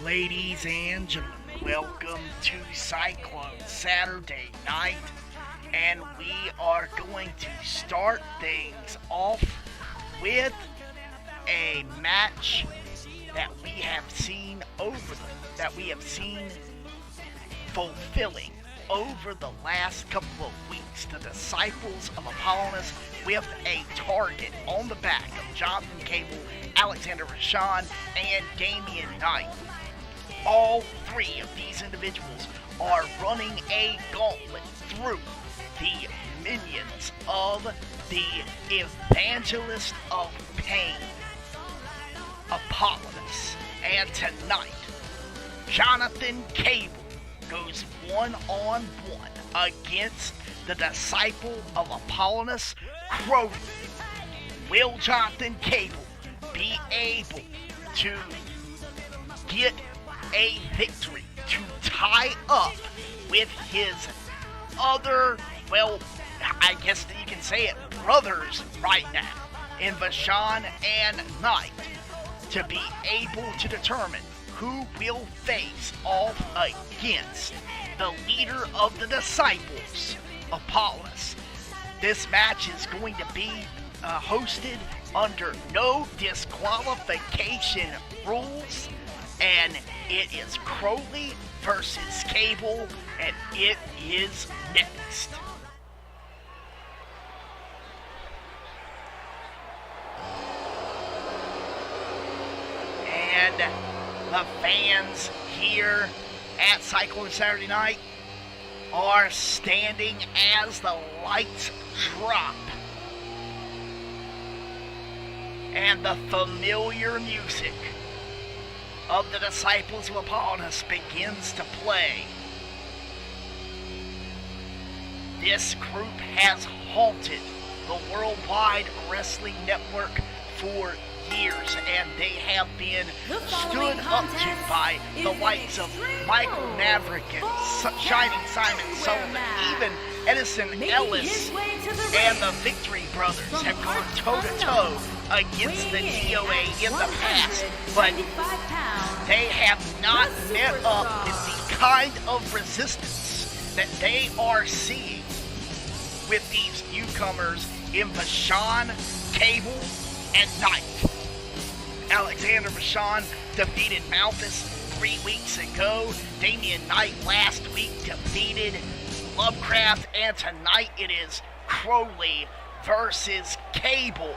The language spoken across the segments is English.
Ladies and gentlemen, welcome to Cyclone Saturday night, and we are going to start things off with a match that we have seen fulfilling over the last couple of weeks. The Disciples of Apollonius with a target on the back of Johnathan Cable, Alexander Rashawn, and Damian Knight. All three of these individuals are running a gauntlet through the minions of the Evangelist of Payne, Apollonius. And tonight, Johnathan Cable goes one-on-one against the Disciple of Apollonius, Krowley. Will Johnathan Cable be able to get a victory to tie up with his other, well, I guess you can say it, brothers right now in Vashon and Knight, to be able to determine who will face off against the leader of the Disciples, Apollos. This match is going to be hosted under no disqualification rules, and it is Krowley versus Cable, and it is next. And the fans here at Cyclone Saturday night are standing as the lights drop and the familiar music of the Disciples of Apollonius begins to play. This group has haunted the Worldwide Wrestling Network for years, and they have been stood up to by the likes of Michael Maverick and Shining Simon Sullivan. Even Edison Ellis and the Victory Brothers have gone toe-to-toe against the DOA in the past, but they have not met up with the kind of resistance that they are seeing with these newcomers in Vashon, Cable, and Knight. Alexander Vashon defeated Malthus 3 weeks ago. Damian Knight last week defeated Lovecraft, and tonight it is Krowley versus Cable.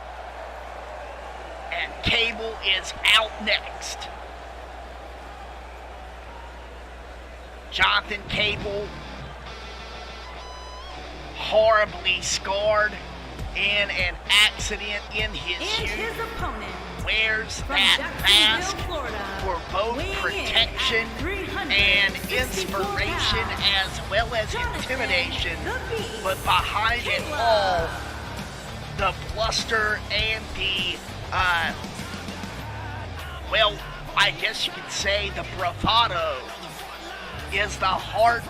And Cable is out next. Johnathan Cable, horribly scarred in an accident in his youth, his opponent wears that mask for both protection and inspiration as well as intimidation, but behind it all, the bluster and the well, I guess you could say the bravado is the heart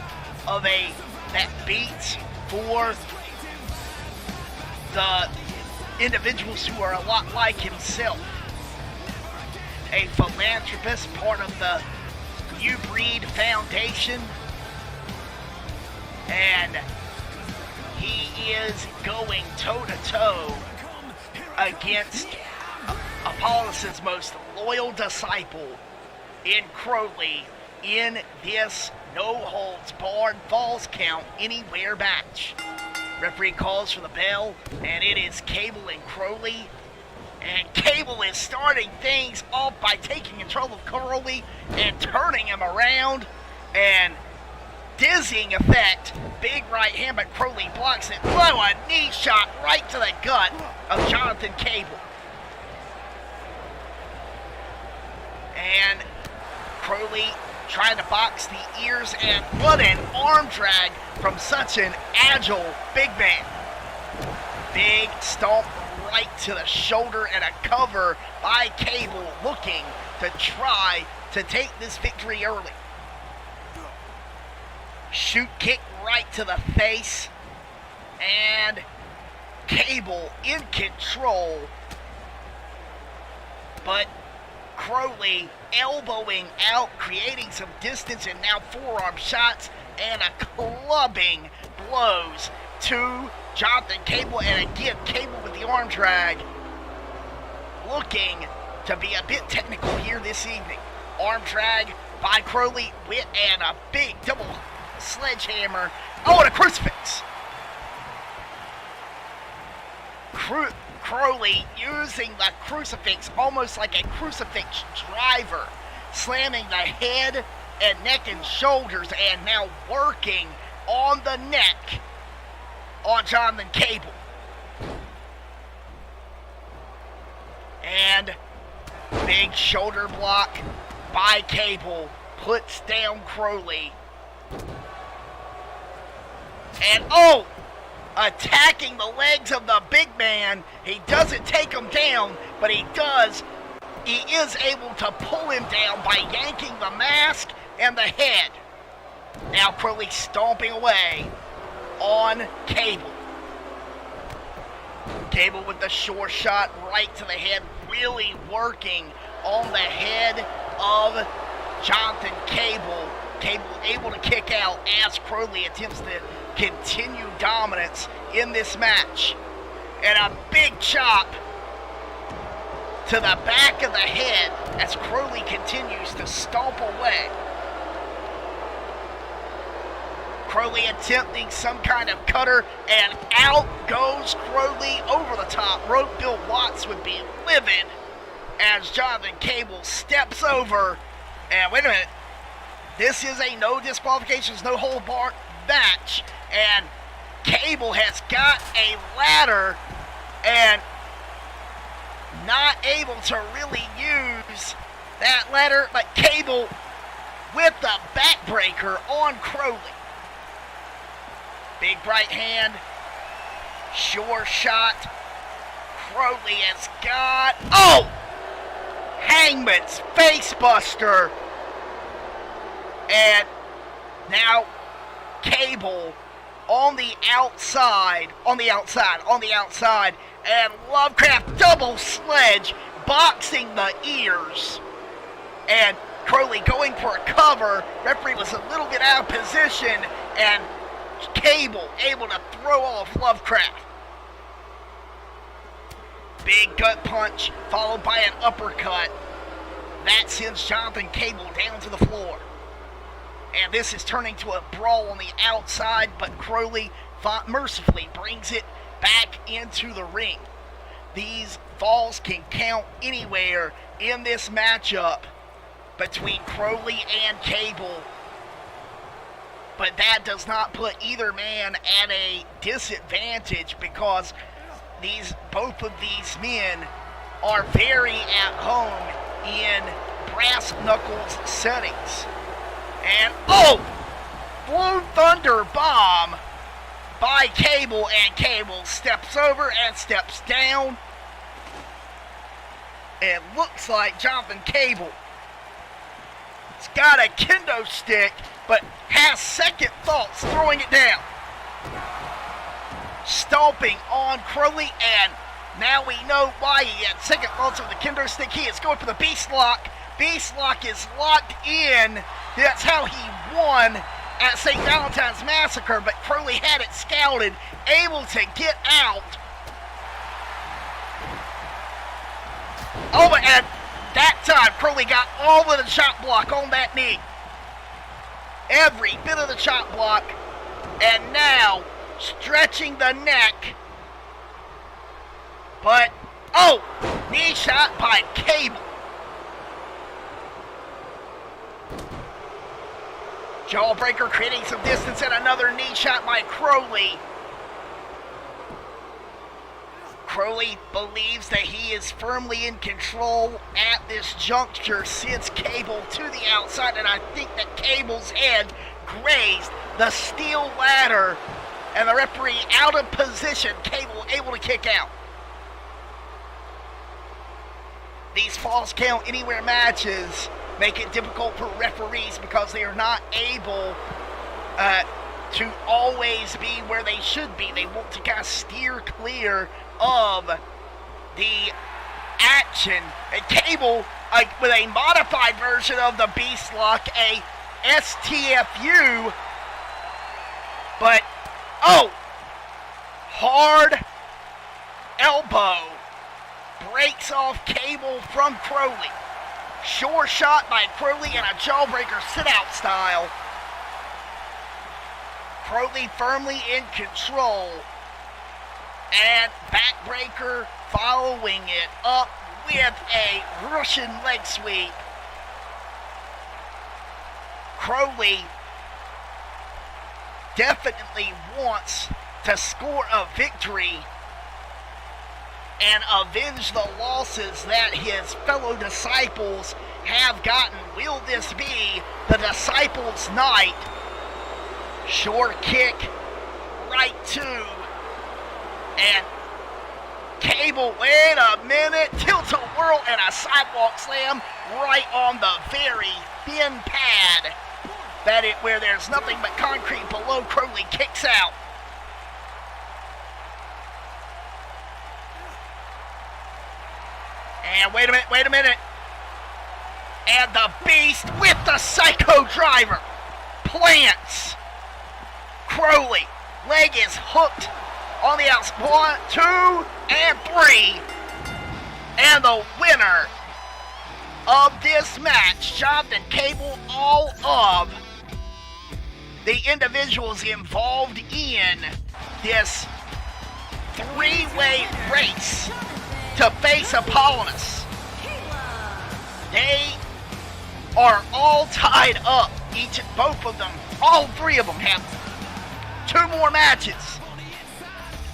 of that beats for the individuals who are a lot like himself. A philanthropist, part of the New Breed Foundation, and he is going toe-to-toe against Apollos' most loyal disciple in Krowley in this no-holds-barred falls count anywhere match. Referee calls for the bell, and it is Cable and Krowley. And Cable is starting things off by taking control of Krowley and turning him around. And dizzying effect, big right hand, but Krowley blocks it. Blow a knee shot right to the gut of Johnathan Cable. And Krowley trying to box the ears, and what an arm drag from such an agile big man. Big stomp right to the shoulder and a cover by Cable, looking to try to take this victory early. Shoot kick right to the face, and Cable in control, but Krowley elbowing out, creating some distance, and now forearm shots and a clubbing blows to Johnathan Cable. And again, Cable with the arm drag, looking to be a bit technical here this evening. Arm drag by Krowley and a big double sledgehammer. Oh, and a crucifix. Krowley using the crucifix almost like a crucifix driver, slamming the head and neck and shoulders, and now working on the neck on Johnathan Cable. And big shoulder block by Cable puts down Krowley. And attacking the legs of the big man. He doesn't take him down, but he is able to pull him down by yanking the mask and the head. Now Krowley stomping away on Cable. Cable with the short shot right to the head, really working on the head of Johnathan Cable. Cable able to kick out as Krowley attempts to continue dominance in this match. And a big chop to the back of the head as Krowley continues to stomp away. Krowley attempting some kind of cutter, and out goes Krowley over the top rope. Bill Watts would be livid as Johnathan Cable steps over. And wait a minute, this is a no disqualifications, no hold bar match, and Cable has got a ladder and not able to really use that ladder, but Cable with the backbreaker on Krowley. Big right hand, sure shot. Krowley has got, Hangman's facebuster. And now Cable on the outside, and Lovecraft double sledge, boxing the ears. And Krowley going for a cover. Referee was a little bit out of position, and Cable able to throw off Lovecraft. Big gut punch followed by an uppercut. That sends Johnathan Cable down to the floor. And this is turning to a brawl on the outside, but Krowley mercifully brings it back into the ring. These falls can count anywhere in this matchup between Krowley and Cable, but that does not put either man at a disadvantage because both of these men are very at home in brass knuckles settings. And Blue Thunder Bomb by Cable, and Cable steps over and steps down. It looks like Johnathan Cable has got a kendo stick, but has second thoughts throwing it down. Stomping on Krowley, and now we know why he had second thoughts of the kendo stick. He is going for the Beast Lock. Beast Lock is locked in. That's how he won at St. Valentine's Massacre, but Krowley had it scouted, able to get out. And that time Krowley got all of the chop block on that knee. Every bit of the chop block, and now stretching the neck. But, knee shot by Cable. Jawbreaker creating some distance, and another knee shot by Krowley. Krowley believes that he is firmly in control at this juncture, sends Cable to the outside, and I think that Cable's head grazed the steel ladder, and the referee out of position. Cable able to kick out. These falls count anywhere matches make it difficult for referees because they are not able to always be where they should be. They want to kind of steer clear of the action. And Cable with a modified version of the Beast Lock, a STFU. But, hard elbow breaks off Cable from Krowley. Sure shot by Krowley and a jawbreaker sit-out style. Krowley firmly in control. And backbreaker following it up with a Russian leg sweep. Krowley definitely wants to score a victory and avenge the losses that his fellow disciples have gotten. Will this be the disciples' night? Short kick, right to, and Cable, wait a minute, tilt-a-whirl and a sidewalk slam right on the very thin pad where there's nothing but concrete below. Krowley kicks out. And wait a minute. And the Beast with the Psycho Driver plants Krowley. Leg is hooked on the outside. 1, 2, and 3. And the winner of this match, Johnathan Cable, all of the individuals involved in this three-way race to face Apollonius. They are all tied up. Both of them, all three of them have 2 more matches.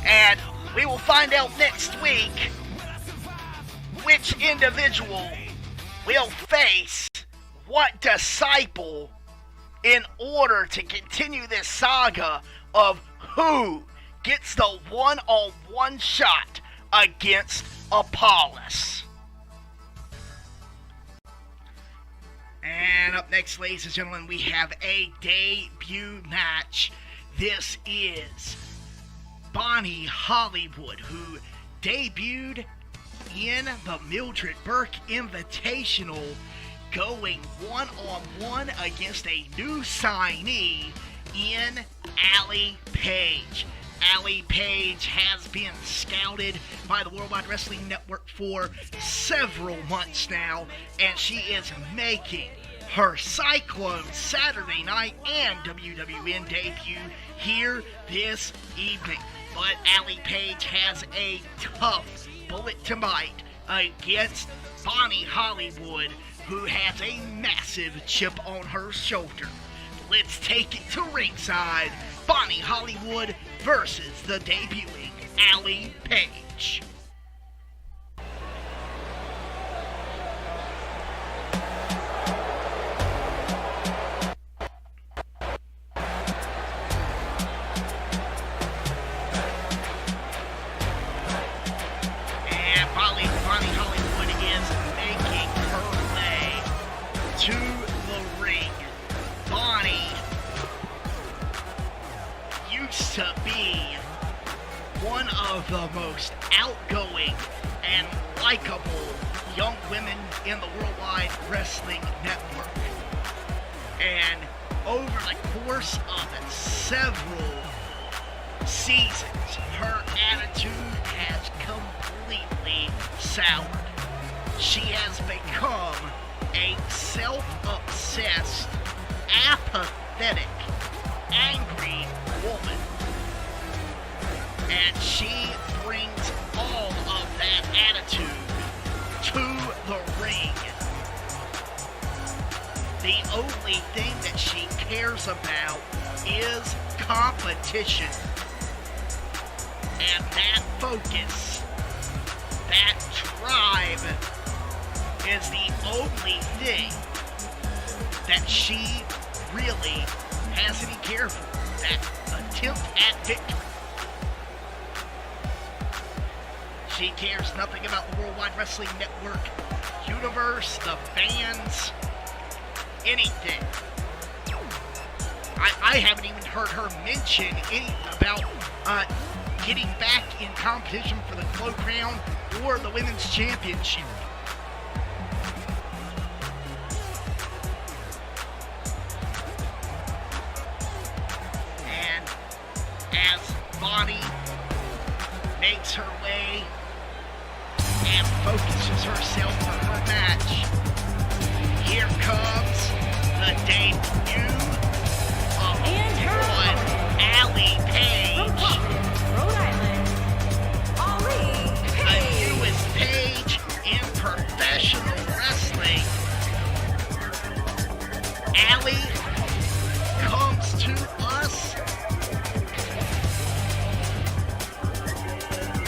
And we will find out next week which individual will face what disciple in order to continue this saga of who gets the one-on-one shot against Apollonius. And up next, ladies and gentlemen, we have a debut match. This is Bonnie Hollywood, who debuted in the Mildred Burke Invitational, going one-on-one against a new signee in Allie Page. Allie Page has been scouted by the Worldwide Wrestling Network for several months now, and she is making her Cyclone Saturday night and WWWN debut here this evening. But Allie Page has a tough bullet to bite against Bonnie Hollywood, who has a massive chip on her shoulder. Let's take it to ringside. Bonnie Hollywood versus the debuting Allie Page. And Bonnie Hollywood is making her way to the ring. Bonnie used to be one of the most outgoing and likable young women in the Worldwide Wrestling Network. And over the course of several seasons, her attitude has completely soured. She has become a self-obsessed, apathetic, angry woman. And she brings all of that attitude to the ring. The only thing that she cares about is competition. And that focus, that drive, is the only thing that she really has any care for. That attempt at victory. She cares nothing about the Worldwide Wrestling Network universe, the fans, anything. I haven't even heard her mention anything about getting back in competition for the Glow Crown or the Women's Championship. Bonnie makes her way and focuses herself for her match. Here comes the debut of one Allie Page. Rhode Island, Allie The Page. newest page in professional wrestling. Allie comes to us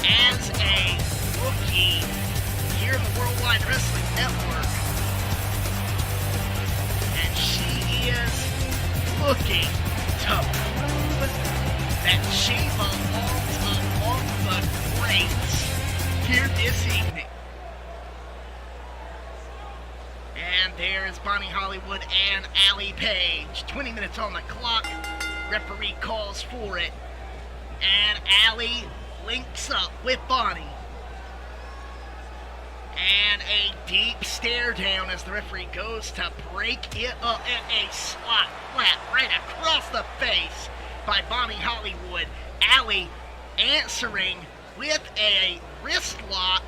as a rookie here in the Worldwide Wrestling Network. And she is looking to prove that she belongs among the greats here this evening. And there is Bonnie Hollywood and Allie Page. 20 minutes on the clock. Referee calls for it. And Allie links up with Bonnie. And a deep stare down as the referee goes to break it up, and a slap flat right across the face by Bonnie Hollywood. Allie answering with a wrist lock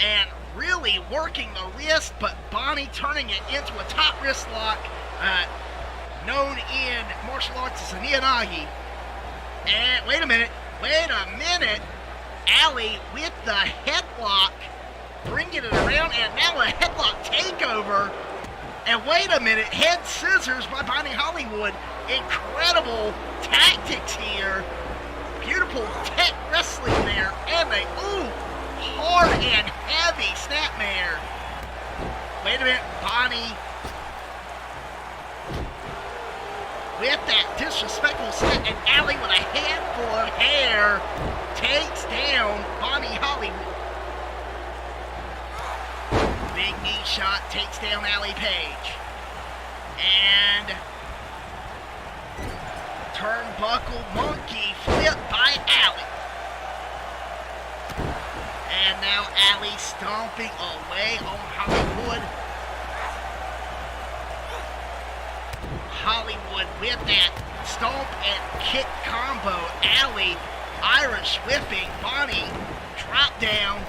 and really working the wrist, but Bonnie turning it into a top wrist lock, known in martial arts as a Nianagi. And wait a minute, Allie with the headlock, bringing it around, and now a headlock takeover. And wait a minute, head scissors by Bonnie Hollywood. Incredible tactics here. Beautiful tech wrestling there. And a, hard and heavy snapmare. Wait a minute, Bonnie with that disrespectful snap, and Allie with a handful of hair takes down Bonnie Hollywood. Big knee shot takes down Allie Page. And turnbuckle monkey flip by Allie. And now Allie stomping away on Hollywood. Hollywood with that stomp and kick combo. Allie Irish whipping. Bonnie drop down.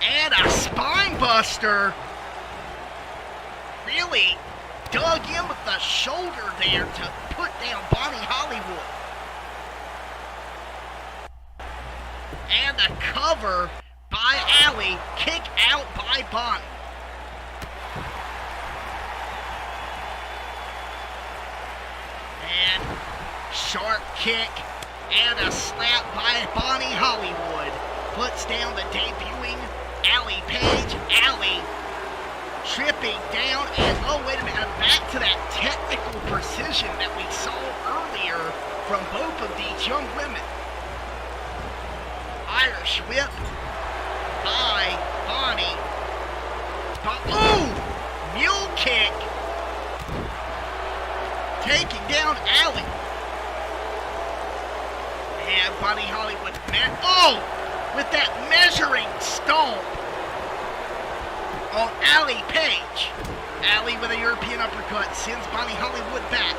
And a spine buster. Really dug in with the shoulder there to put down Bonnie Hollywood. And the cover by Allie. Kick out by Bonnie. And sharp kick and a slap by Bonnie Hollywood. Puts down the debuting Allie Page. Allie tripping down, and oh wait a minute, back to that technical precision that we saw earlier from both of these young women. Irish whip by Bonnie. Mule kick. Taking down Allie. And Bonnie Hollywood, with that measuring stomp on Allie Page. Allie with a European uppercut sends Bonnie Hollywood back.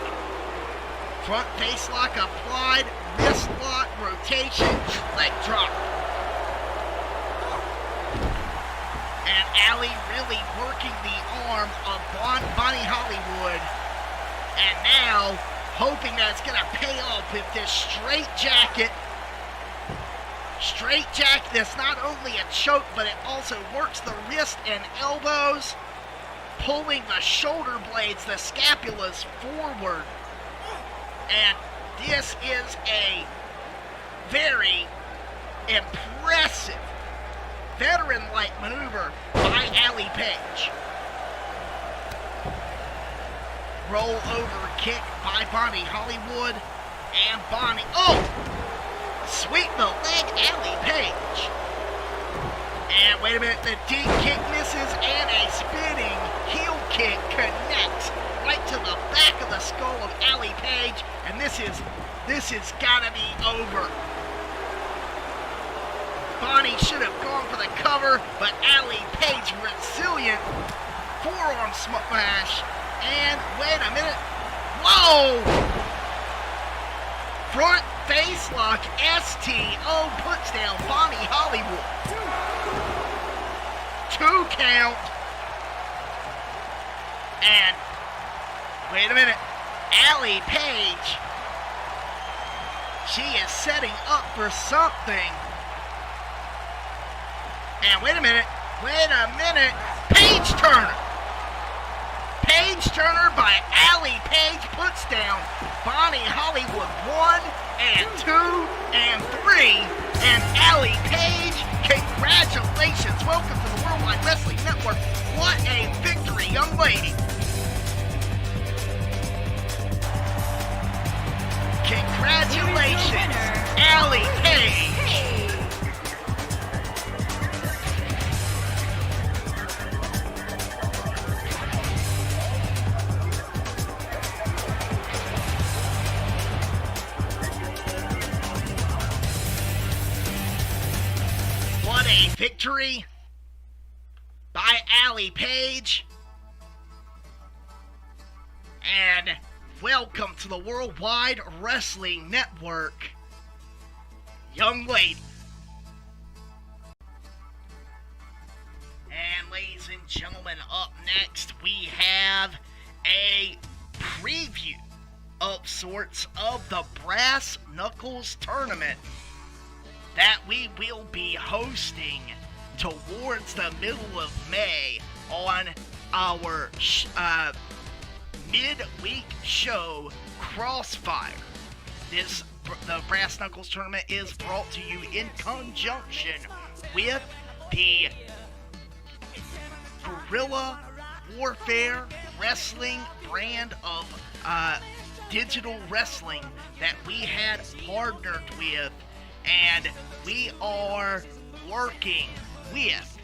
Front face lock applied, wrist lock, rotation, leg drop. And Allie really working the arm of Bonnie Hollywood. And now, hoping that it's going to pay off with this straight jacket. Straight jacket that's not only a choke, but it also works the wrist and elbows, pulling the shoulder blades, the scapulas forward. And this is a very impressive veteran-like maneuver by Allie Page. Roll over kick by Bonnie Hollywood, and Bonnie, sweep the leg, Allie Page. And wait a minute, the deep kick misses, and a spinning heel kick connects right to the back of the skull of Allie Page, and this has gotta be over. Bonnie should have gone for the cover, but Allie Page resilient forearm smash. And wait a minute. Whoa! Front Facelock STO puts down Bonnie Hollywood. 2 count. And wait a minute. Allie Page. She is setting up for something. And wait a minute. Page Turner. Page Turner by Allie Page puts down Bonnie Hollywood 1 and 2 and 3. And Allie Page, congratulations. Welcome to the Worldwide Wrestling Network. What a victory, young lady. Congratulations, Allie Page. What a victory by Allie Page. And welcome to the Worldwide Wrestling Network, young lady. And ladies and gentlemen, up next we have a preview of sorts of the Brass Knuckles tournament that we will be hosting towards the middle of May on our midweek show, Crossfire. The Brass Knuckles tournament is brought to you in conjunction with the Guerrilla Warfare Wrestling brand of digital wrestling that we had partnered with, and we are working with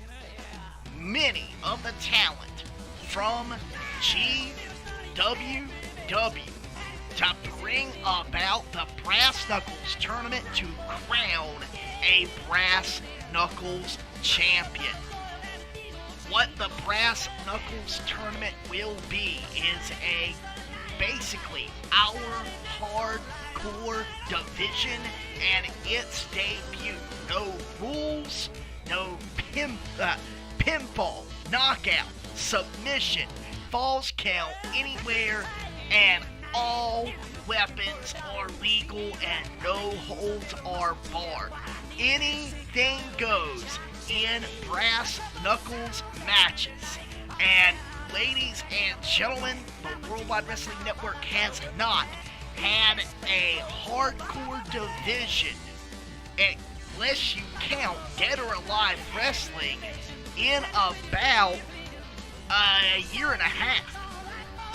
many of the talent from GWW to bring about the Brass Knuckles tournament to crown a Brass Knuckles champion. What the Brass Knuckles tournament will be is basically our hardcore division and its debut. No rules, no pinfall, knockout, submission, falls count anywhere, and all weapons are legal and no holds are barred. Anything goes in Brass Knuckles matches. And ladies and gentlemen, the Worldwide Wrestling Network has not had a hardcore division, unless you count Dead or Alive Wrestling, in about a year and a half.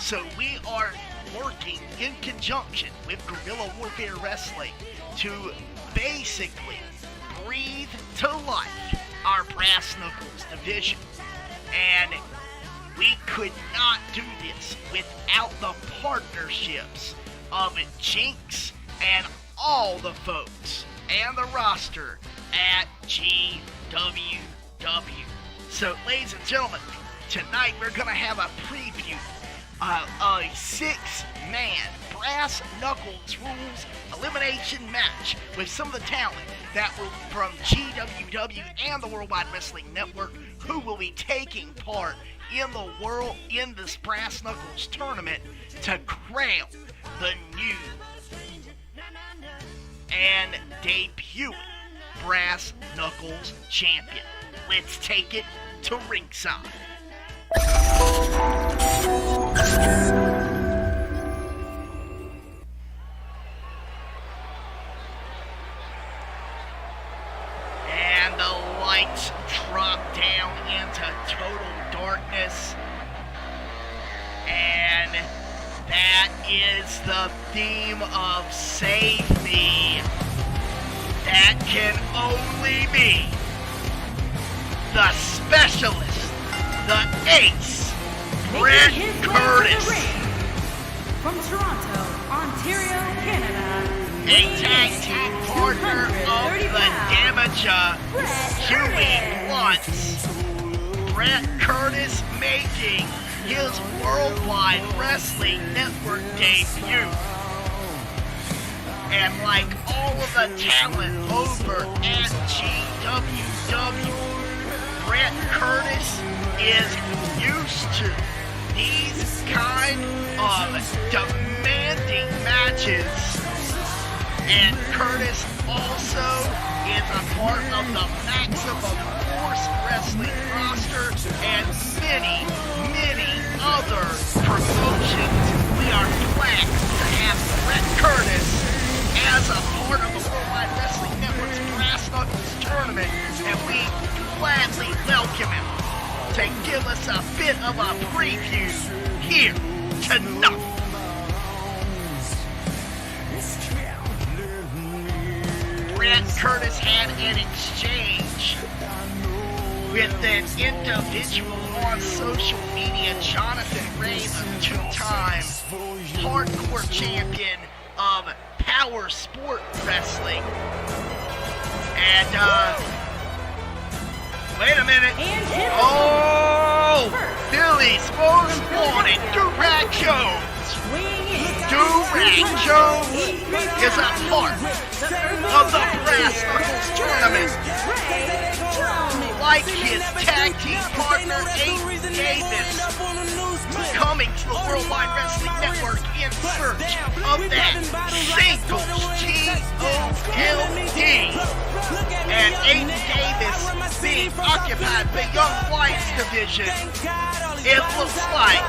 So we are working in conjunction with Guerrilla Warfare Wrestling to basically breathe to life our Brass Knuckles division. And we could not do this without the partnerships of Jinx and all the folks and the roster at GWW. So, ladies and gentlemen, tonight we're going to have a preview of a 6-man Brass Knuckles rules elimination match with some of the talent that will from GWW and the Worldwide Wrestling Network, who will be taking part in this Brass Knuckles tournament to crown the new and debuting Brass Knuckles champion. Let's take it to ringside. And the lights drop down into total darkness. And that is the theme of Save Me. That can only be the specialist, the ace, Brett Curtis. From Toronto, Ontario, Canada, A tag team partner of the Damaja, Huey Lutz. Brett Curtis making his Worldwide Wrestling Network debut. And like all of the talent over at GWW, Brett Curtis is used to these kind of demanding matches. And Curtis also is a part of the Maximum Force Wrestling roster and many, many other promotions. We are glad to have Brett Curtis as a part of the Worldwide Wrestling Network's Brass Knuckles tournament, and we gladly welcome him to give us a bit of a preview here tonight. Brett Curtis had an exchange with an individual on social media, Johnathan Ray, the two-time hardcore champion of Power Sport Wrestling. And, wait a minute. Oh, Philly's most wanted, DuRag Jones. DuRag Jones is a part of the Brass Knuckles tournament. Like his tag team partner, Aiden Davis, coming to the Worldwide Wrestling Network in search of that singles G-O-L-D. And Aiden Davis being occupied the Young Lions division, it looks like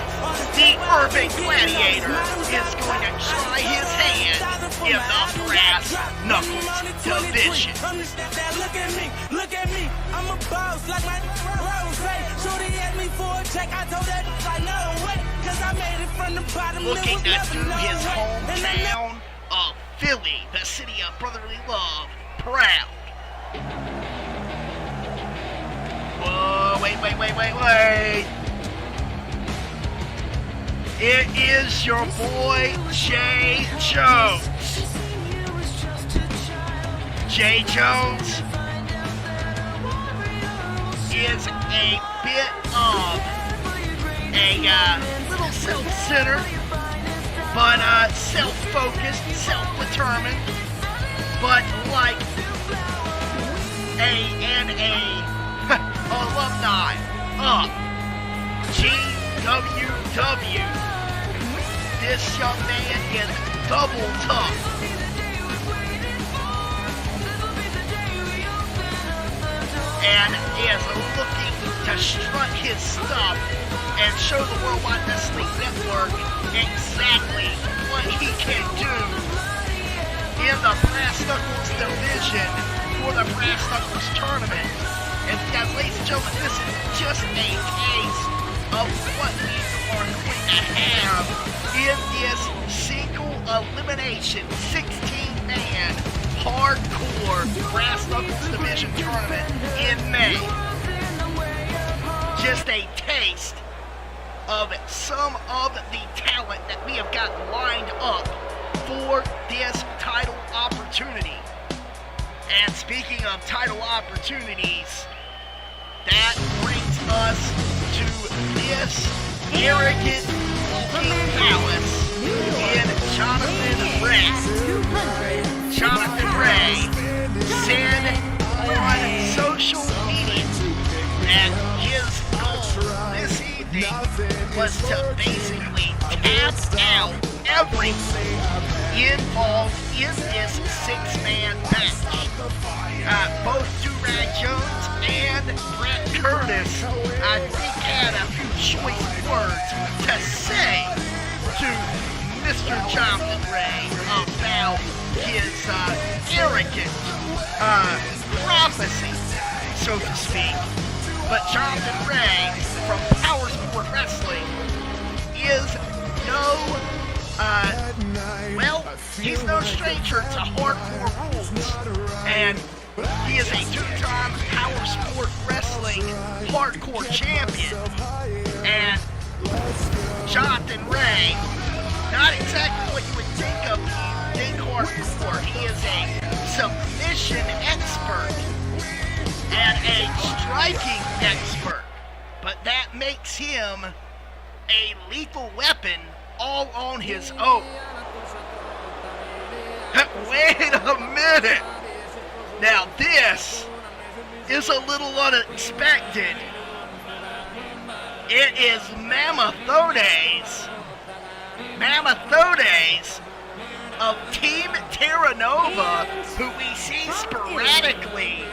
the Urban Gladiator is going to try his hand in the Brass Knuckles division. Look at me, I'm a boss like my Rose. Shorty asked me for a check, I told that like no way, cause I made it from the bottom. Looking to do his hometown of Philly, the city of brotherly love, proud. Whoa, wait. It is your boy, Jay Jones. Jay Jones is a bit of a little self-centered, but self-focused, self-determined, but like a alumni of GWW. This young man is double tough. And is looking to strut his stuff and show the Worldwide Wrestling Network exactly what he can do in the Brass Knuckles division for the Brass Knuckles tournament. And guys, ladies and gentlemen, this is just a taste of what we are going to have in this single elimination 16-man hardcore Brass Knuckles division tournament in May. Just a taste of some of the talent that we have got lined up for this title opportunity. And speaking of title opportunities, that brings us to this arrogant walking palace in Johnathan Ray. Johnathan Ray said on social media that his goal this evening was to basically tap out everything involved in this six-man match. Both DuRag Jones and Brett Curtis, I think, had a few choice words to say to Mr. Johnathan Ray about his arrogant prophecy, so to speak. But Johnathan Ray from Power Sport Wrestling is he's no stranger to hardcore rules, and he is a two-time Power Sport Wrestling hardcore champion. And Johnathan Ray, not exactly what you would think of being hardcore. He is a submission expert and a striking expert, but that makes him a lethal weapon all on his own. Wait a minute. Now this is a little unexpected. It is Mamathones. Mamathones of Team Terra Nova, who we see sporadically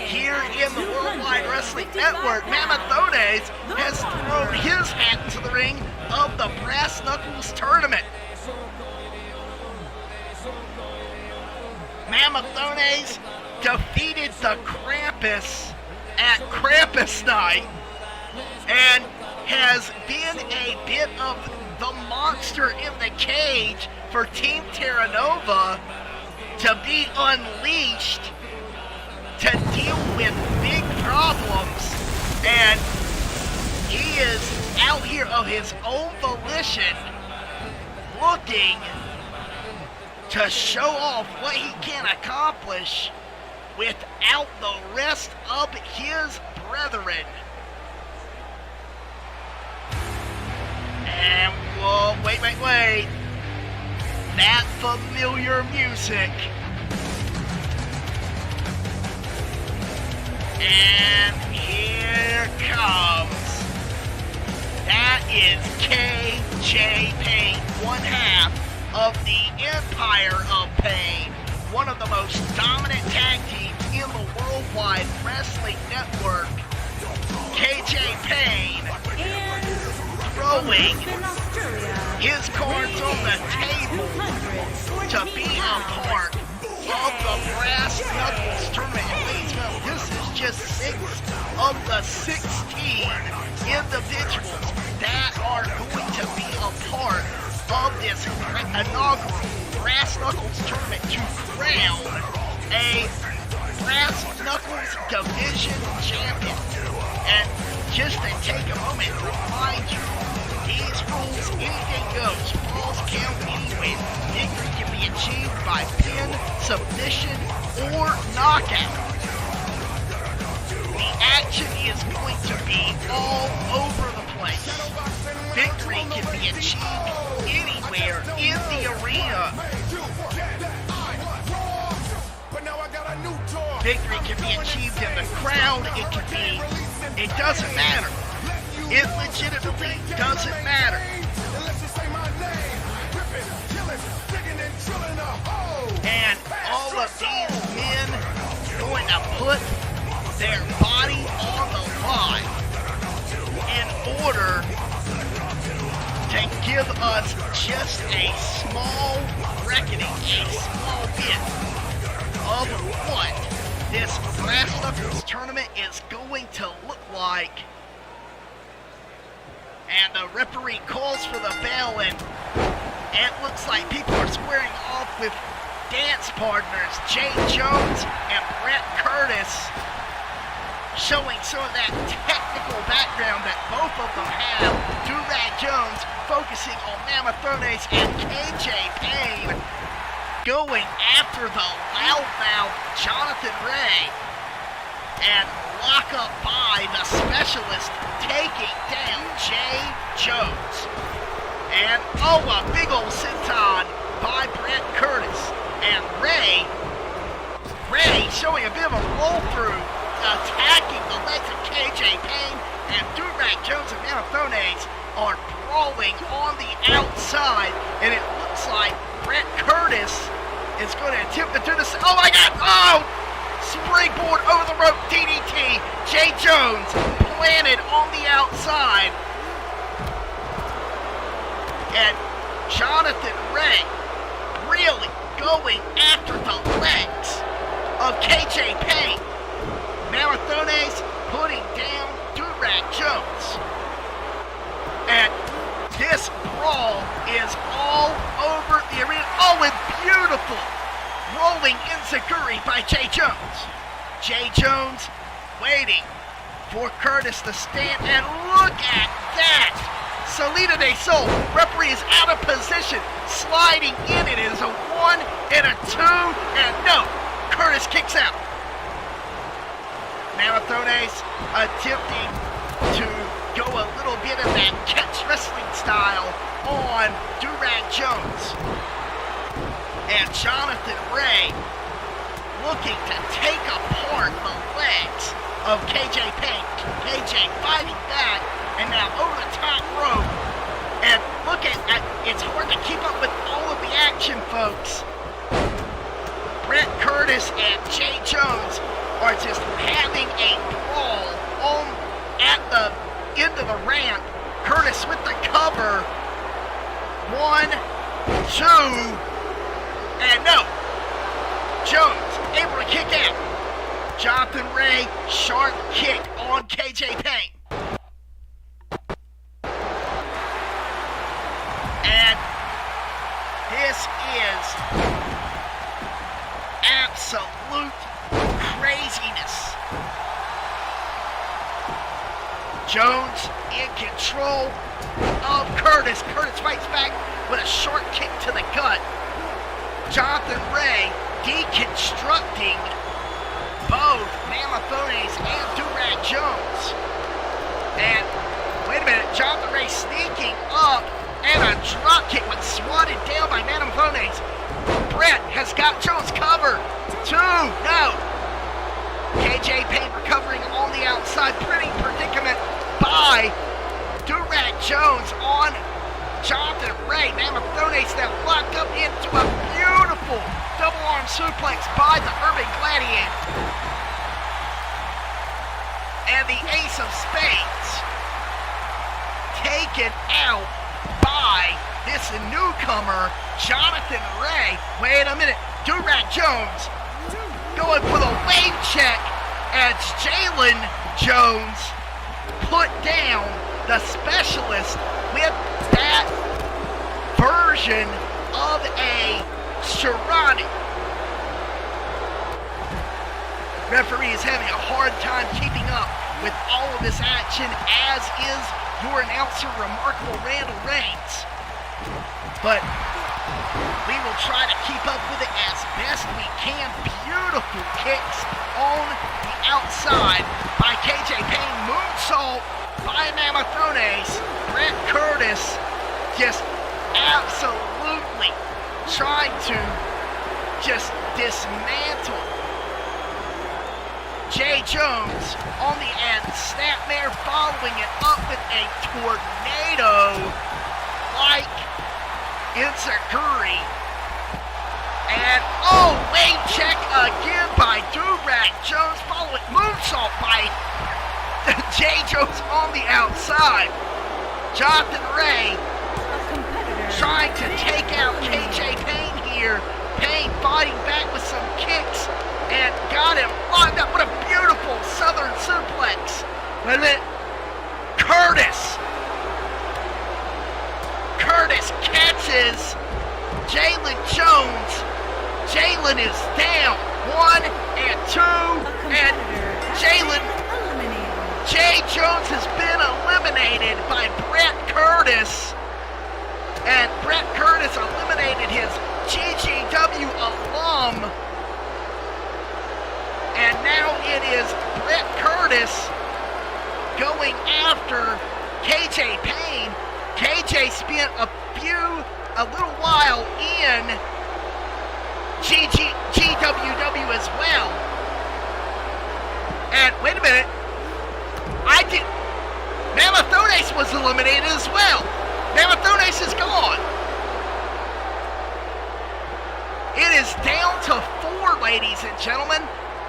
here in the Worldwide Wrestling Network. Mamathones has thrown his hat into the ring of the Brass Knuckles tournament. Mamathones defeated the Krampus at Krampus Night and has been a bit of the monster in the cage for Team Terra Nova to be unleashed to deal with big problems, and he is out here of his own volition looking to show off what he can accomplish without the rest of his brethren. And whoa, wait. That familiar music. And here comes. That is KJ Payne, one half of the Empire of Payne, one of the most dominant tag teams in the Worldwide Wrestling Network. KJ Payne throwing his cards on the table to be a part of the Brass Knuckles tournament. And ladies and gentlemen, this is just 6 of the 16 individuals that are going to be a part of this inaugural Brass Knuckles tournament to crown a Brass Knuckles Division champion. And just to take a moment to remind you, these rules, anything goes. Falls count anywhere. Victory can be achieved by pin, submission, or knockout. The action is going to be all over the place. Victory can be achieved anywhere in the arena. Victory can be achieved in the crowd. It doesn't matter. It legitimately doesn't matter. And all of these men going to put their body on the line in order to give us just a small reckoning, a small bit of what this Brass Knuckles tournament is going to look like. And the referee calls for the bell, and it looks like people are squaring off with dance partners Jay Jones and Brett Curtis, showing some of that technical background that both of them have. DuRag Jones focusing on Mamathones, and KJ Payne going after the loudmouth Johnathan Ray, and lock up by the specialist taking down Jay Jones. And a big old senton by Brett Curtis. And Ray showing a bit of a roll through, attacking the legs of KJ Payne, and DuRag Jones and Mamathones are brawling on the outside, and it looks like Brett Curtis is going to attempt to do this. Oh my God! Oh! Springboard over the rope DDT. Jay Jones planted on the outside. And Johnathan Ray really going after the legs of KJ Payne. Mamathones putting down DuRag Jones. And this brawl is all over the arena. Oh, and beautiful rolling enziguri by Jay Jones. Jay Jones waiting for Curtis to stand, and look at that! Salida de Sol, referee is out of position, sliding in. It is a 1 and a 2, and no, Curtis kicks out. Mamathones attempting to go a little bit of that catch wrestling style on DuRag Jones. And Johnathan Ray looking to take apart the legs of KJ Payne. KJ fighting back, and now over the top rope. And look at it's hard to keep up with all of the action, folks. Brett Curtis and Jay Jones are just having a brawl at the end of the ramp. Curtis with the cover. 1, 2, and no. Jones able to kick out. Johnathan Ray, sharp kick on KJ Payne. And this is absolute craziness. Jones in control of Curtis. Curtis fights back with a short kick to the gut. Johnathan Ray deconstructing both Mamathones and DuRag Jones. And wait a minute, Johnathan Ray sneaking up and a drop kick was swatted down by Mamathones. Brett has got Jones covered. 2, no. KJ Payne recovering on the outside, pretty predicament by DuRag Jones on Johnathan Ray. Mamathones now locked up into a beautiful double arm suplex by the Urban Gladiator. And the Ace of Spades taken out by this newcomer, Johnathan Ray. Wait a minute, DuRag Jones going for the wave check as Jalen Jones put down the specialist with that version of a Sharani. Referee is having a hard time keeping up with all of this action, as is your announcer, Remarkable Randall Reigns. But we will try to keep up with it as best we can. Beautiful kicks on the outside by KJ Payne. Moonsault by Mamathones. Brett Curtis just absolutely trying to just dismantle Jay Jones on the end. Snapmare following it up with a tornado like Enziguri. And wave check again by DuRag Jones. Follow it, moonsault by Jay Jones on the outside. Johnathan Ray trying to take out KJ Payne here. Payne fighting back with some kicks and got him locked up. What a beautiful southern suplex. Wait a minute. Curtis catches Jalen Jones. Jalen is down. 1 and 2. And Jay Jones has been eliminated by Brett Curtis. And Brett Curtis eliminated his GGW alum. And now it is Brett Curtis going after KJ Payne. KJ spent a little while in GWW as well. And wait a minute. Mamathones was eliminated as well. Mamathones is gone. It is down to 4, ladies and gentlemen.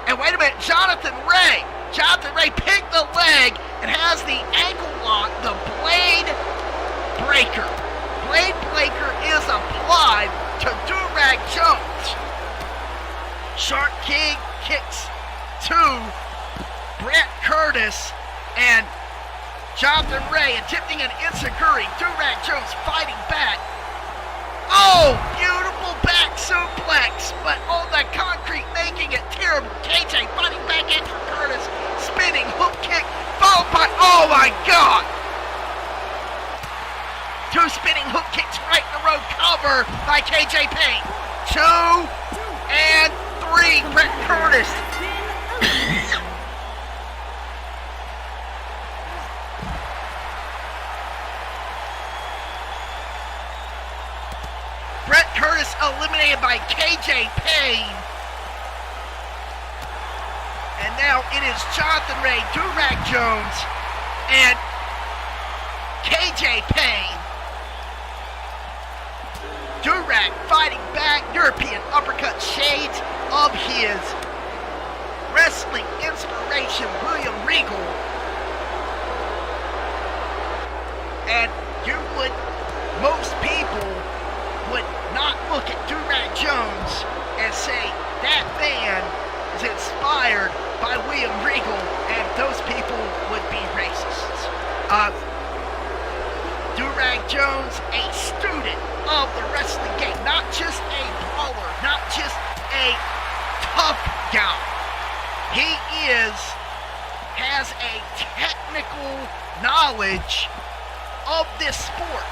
And wait a minute, Johnathan Ray picked the leg and has the ankle lock, the blade breaker. Blade breaker is applied to DuRag Jones. Shark King kicks to Brett Curtis, and Johnathan Ray attempting an enziguri. DuRag Jones fighting back. Beautiful back suplex, but on the concrete making it terrible. KJ fighting back in for Curtis. Spinning hook kick followed by, oh my God! 2 spinning hook kicks right in a row, cover by KJ Payne. 2 and 3, Brett Curtis. Brett Curtis eliminated by KJ Payne. And now it is Johnathan Ray, DuRag Jones, and KJ Payne. DuRag fighting back, European uppercut, shades of his wrestling inspiration, William Regal. And most people would not look at DuRag Jones and say that man is inspired by William Regal, and those people would be racists. DuRag Jones, a student of the wrestling game, not just a brawler, not just a tough guy. He has a technical knowledge of this sport.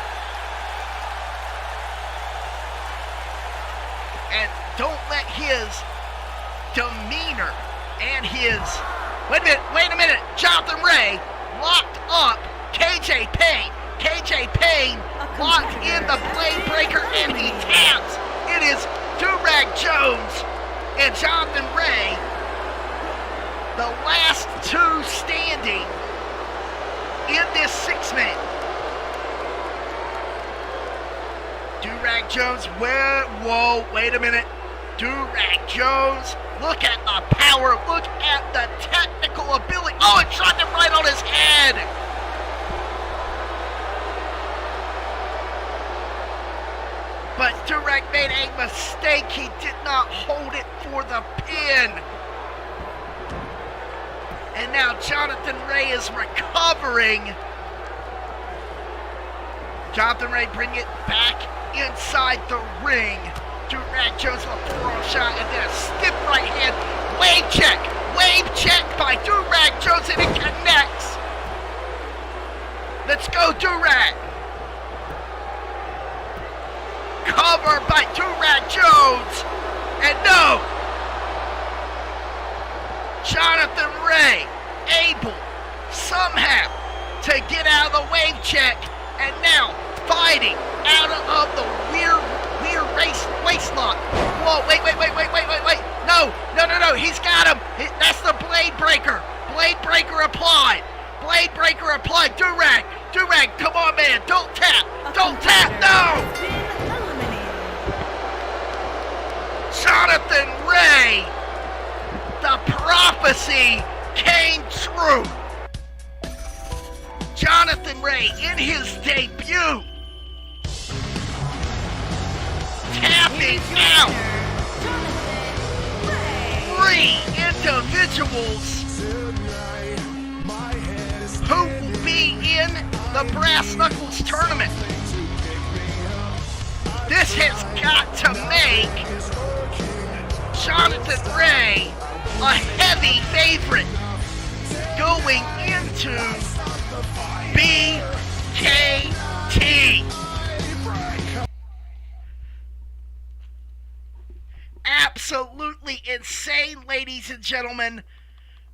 And don't let his demeanor and his... Wait a minute. Johnathan Ray locked up KJ Payne. KJ Payne locked in the blade breaker and he taps. It is DuRag Jones and Johnathan Ray, the last two standing in this six-man. DuRag Jones, wait a minute. DuRag Jones, look at the power, look at the technical ability. Oh, it shot him right on his head. But DuRag made a mistake. He did not hold it for the pin. And now Johnathan Ray is recovering. Johnathan Ray bring it back inside the ring. DuRag Jones with a forearm shot and then a stiff right hand. Wave check. Wave check by DuRag Jones and it connects. Let's go, DuRag. Cover by DuRag Jones. And no. Johnathan Ray able somehow to get out of the wave check. And now fighting out of the weird waist lock. Whoa, wait. No. He's got him. That's the blade breaker. Blade breaker applied. DuRag, come on, man. Don't tap. No. Johnathan Ray. The prophecy came true. Johnathan Ray in his debut. Tapping out 3 individuals who will be in the Brass Knuckles tournament. This has got to make Johnathan Ray a heavy favorite going into BKT. Absolutely insane, ladies and gentlemen.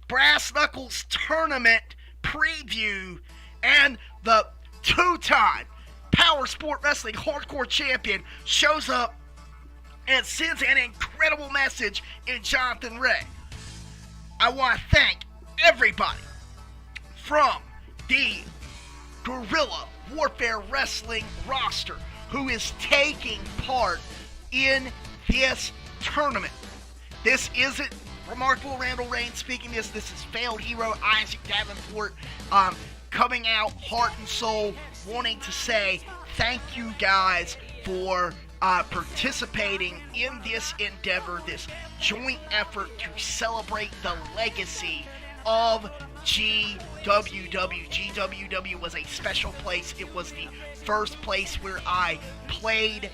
Brass Knuckles tournament preview, and the two-time Power Sport Wrestling Hardcore Champion shows up and sends an incredible message in Johnathan Ray. I want to thank everybody from the Guerrilla Warfare Wrestling roster who is taking part in this tournament. This isn't Remarkable Randall Reigns speaking this. This is Failed Hero Isaac Davenport coming out heart and soul, wanting to say thank you guys for participating in this endeavor, this joint effort to celebrate the legacy of GWW. GWW was a special place. It was the first place where I played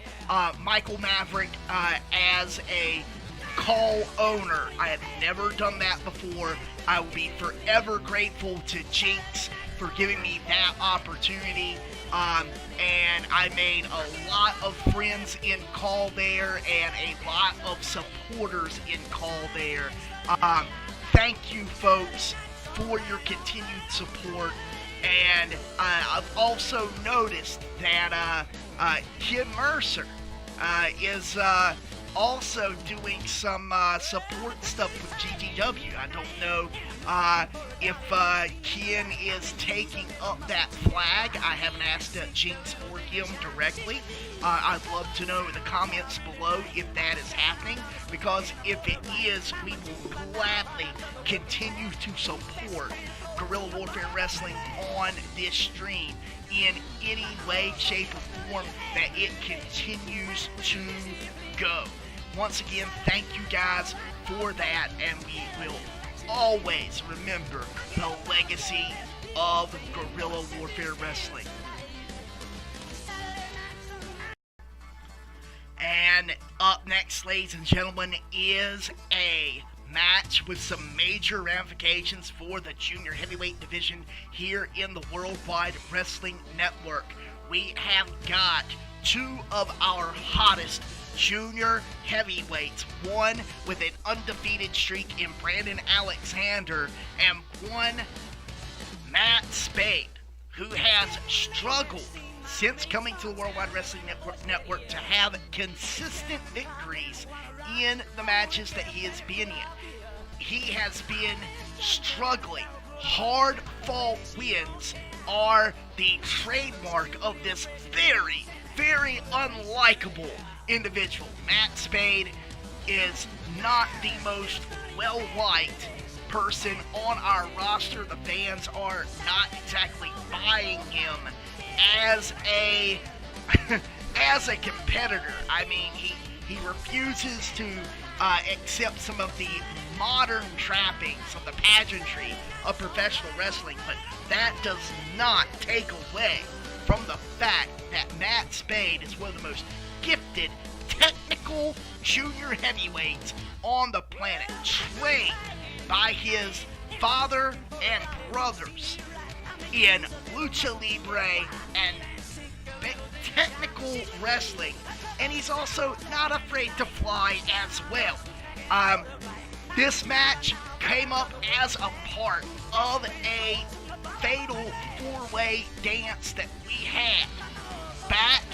Michael Maverick as a call owner. I had never done that before. I will be forever grateful to Jinx for giving me that opportunity. And I made a lot of friends in call there and a lot of supporters in call there. Thank you, folks, for your continued support. And I've also noticed that Kim Mercer is also doing some support stuff with GGW. I don't know if Ken is taking up that flag. I haven't asked Jinx or him directly. I'd love to know in the comments below if that is happening, because if it is, we will gladly continue to support Guerrilla Warfare Wrestling on this stream in any way, shape, or form that it continues to go. Once again, thank you guys for that, and we will always remember the legacy of Guerrilla Warfare Wrestling. And up next, ladies and gentlemen, is a match with some major ramifications for the junior heavyweight division here in the Worldwide Wrestling Network. We have got two of our hottest junior heavyweights, one with an undefeated streak in Brandon Alexander, and one Matt Spade, who has struggled since coming to the Worldwide Wrestling Network to have consistent victories in the matches that he has been in. He has been struggling. Hard fought wins are the trademark of this very, very unlikable individual. Matt Spade is not the most well-liked person on our roster. The fans are not exactly buying him as a as a competitor. I mean, he refuses to accept some of the modern trappings of the pageantry of professional wrestling, but that does not take away from the fact that Matt Spade is one of the most gifted, technical junior heavyweights on the planet, trained by his father and brothers in lucha libre and technical wrestling, and he's also not afraid to fly as well. This match came up as a part of a fatal four-way dance that we had back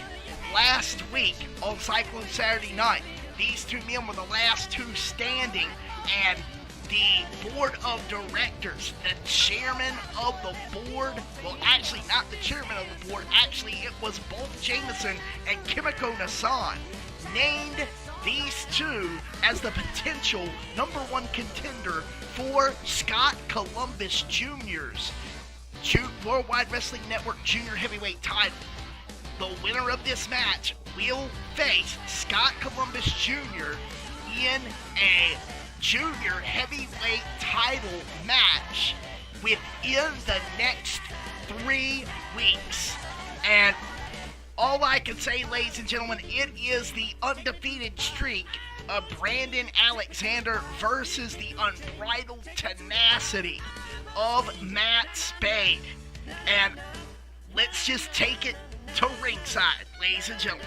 last week on Cyclone Saturday night. These two men were the last two standing, and the board of directors, the chairman of the board, well, actually not the chairman of the board, actually it was both Jameson and Kimiko Nassan, named these two as the potential #1 contender for Scott Columbus Jr.'s Worldwide Wrestling Network Junior Heavyweight title. The winner of this match will face Scott Columbus Jr. in a junior heavyweight title match within the next 3 weeks. And all I can say, ladies and gentlemen, it is the undefeated streak of Brandon Alexander versus the unbridled tenacity of Matt Spade. And let's just take it to ringside, ladies and gentlemen.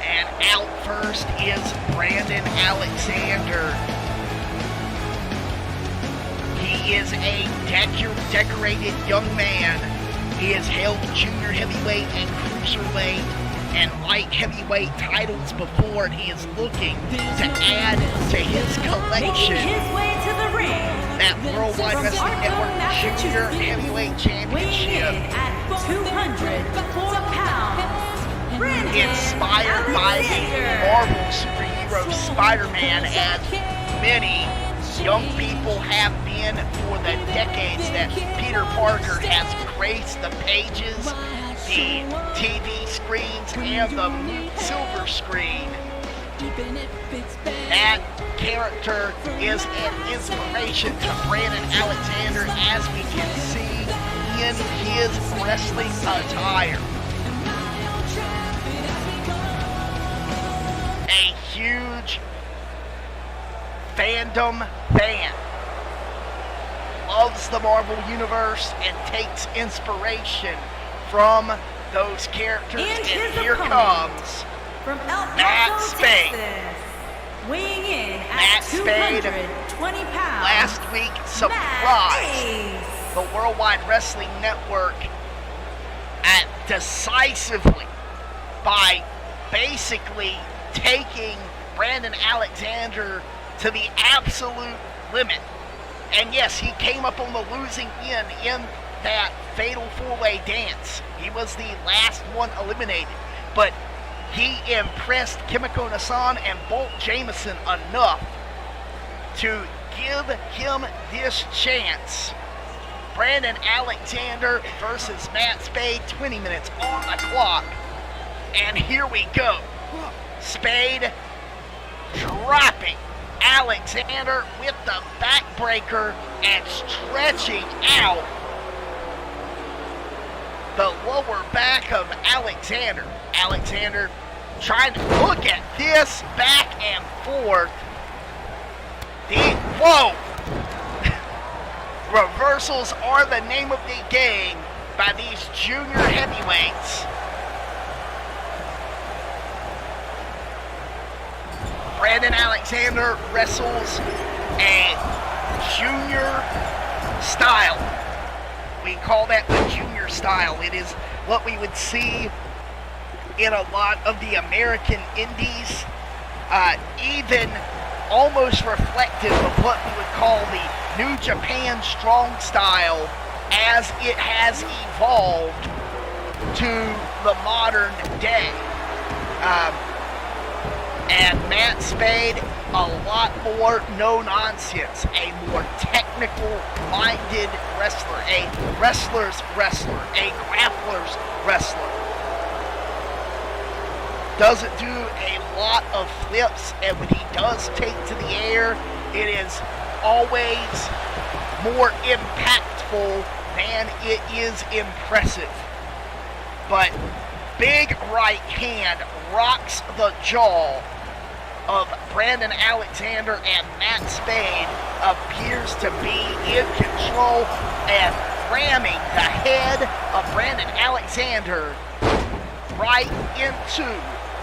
And out first is Brandon Alexander. He is a decorated young man. He has held junior heavyweight and cruiserweight and light heavyweight titles before, and he is looking to add to his collection Making his way to the ring, that Worldwide Wrestling Network Junior Heavyweight weighing in Championship, at 204 pounds. Brandon inspired by the Alexander. Marvel superhero Spider-Man, as many young people have been for the decades that Peter Parker has graced the pages, the TV screens, and the silver screen. That character is an inspiration to Brandon Alexander, as we can see in his wrestling attire. A huge fandom fan. Loves the Marvel Universe and takes inspiration from those characters. And here comes from El Matt Paso, Spade. Texas, weighing in Matt at Spade, 220 pounds. last week surprised the Worldwide Wrestling Network decisively by basically taking Brandon Alexander to the absolute limit. And yes, he came up on the losing end in that fatal four-way dance. He was the last one eliminated. But he impressed Kimiko Nassan and Bolt Jameson enough to give him this chance. Brandon Alexander versus Matt Spade, 20 minutes on the clock. And here we go. Spade dropping Alexander with the backbreaker and stretching out the lower back of Alexander. Alexander trying to look at this back and forth. Whoa! Reversals are the name of the game by these junior heavyweights. Brandon Alexander wrestles a junior style. We call that the junior style. It is what we would see in a lot of the American indies, even almost reflective of what we would call the New Japan strong style as it has evolved to the modern day. And Matt Spade, a lot more no-nonsense, a more technical-minded wrestler, a wrestler's wrestler, a grappler's wrestler. Doesn't do a lot of flips, and when he does take to the air, it is always more impactful than it is impressive. But big right hand rocks the jaw of Brandon Alexander, and Matt Spade appears to be in control and ramming the head of Brandon Alexander right into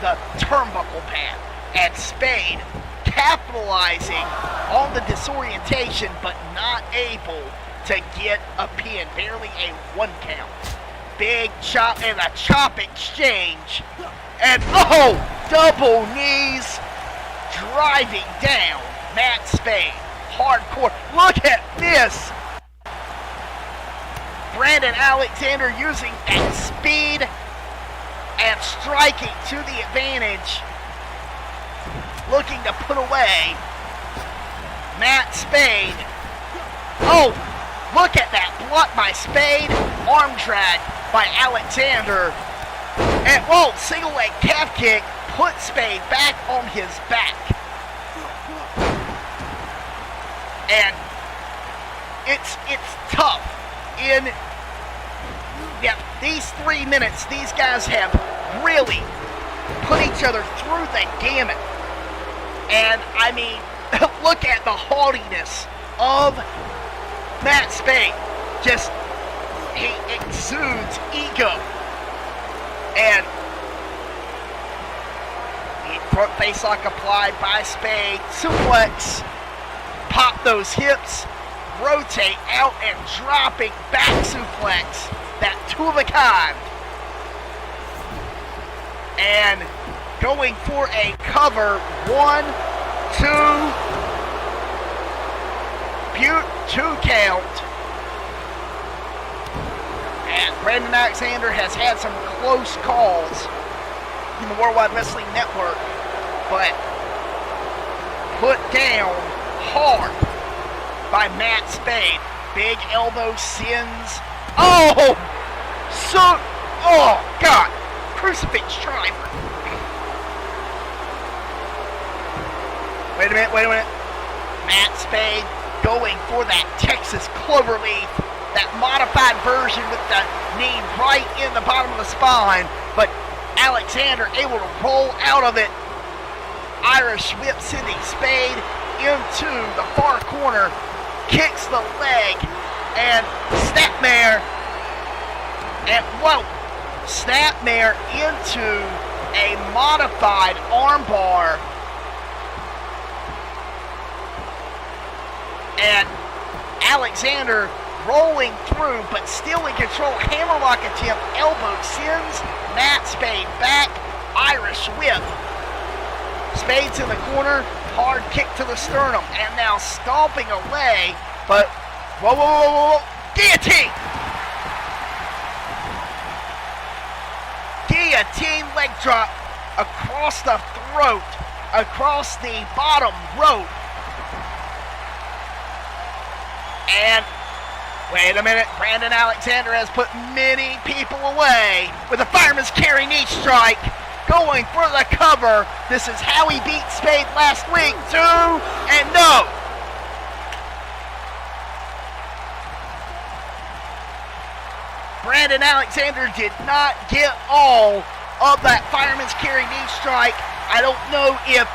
the turnbuckle pad. And Spade capitalizing on the disorientation but not able to get a pin. Barely a 1 count. Big chop and a chop exchange. And double knees driving down Matt Spade. Hardcore. Look at this. Brandon Alexander using that speed and striking to the advantage. Looking to put away Matt Spade. Oh, look at that block by Spade. Arm drag by Alexander. And single leg calf kick put Spade back on his back. And it's tough. In these 3 minutes, these guys have really put each other through the gamut. And I mean, look at the haughtiness of Matt Spade. Just, he exudes ego. And front face lock applied by Spade. Suplex. Pop those hips. Rotate out and dropping back suplex. That two of a kind. And going for a cover. 1, 2. 2 count. And Brandon Alexander has had some close calls in the Worldwide Wrestling Network, but put down hard by Matt Spade. Big elbow sends. Oh, God. Crucifix driver. Wait a minute. Matt Spade going for that Texas cloverleaf, that modified version with the knee right in the bottom of the spine, but Alexander able to roll out of it. Irish whip sending Spade into the far corner, kicks the leg, and snapmare, and snapmare into a modified armbar. And Alexander rolling through, but still in control. Hammerlock attempt, elbow sends Matt Spade back. Irish whip. Spade's in the corner, hard kick to the sternum, and now stomping away, but whoa, guillotine! Guillotine leg drop across the throat, across the bottom rope. And wait a minute, Brandon Alexander has put many people away with a fireman's carry knee strike. Going for the cover. This is how he beat Spade last week. 2 and no. Brandon Alexander did not get all of that fireman's carry knee strike. I don't know if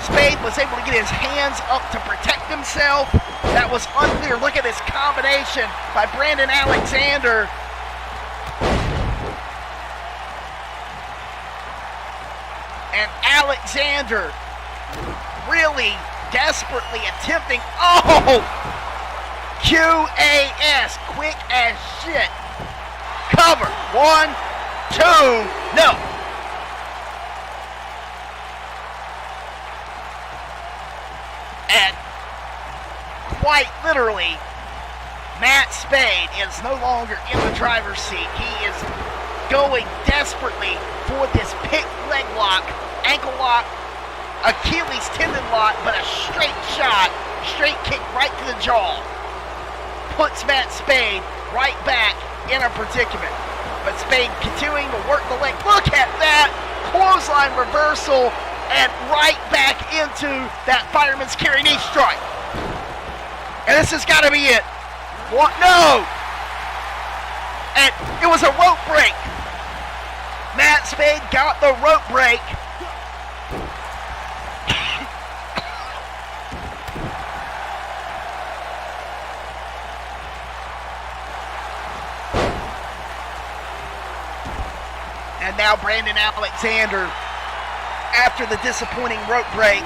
Spade was able to get his hands up to protect himself. That was unclear. Look at this combination by Brandon Alexander. And Alexander really desperately attempting, QAS, quick as shit. Cover, 1, 2, no. And quite literally, Matt Spade is no longer in the driver's seat. He is going desperately for this pick leg lock, ankle lock, Achilles tendon lock, but a straight shot, straight kick right to the jaw. Puts Matt Spade right back in a predicament. But Spade continuing to work the leg. Look at that! Clothesline reversal and right back into that fireman's carry knee strike. And this has got to be it. What? No! And it was a rope break. Matt Spade got the rope break. And now Brandon Alexander, after the disappointing rope break,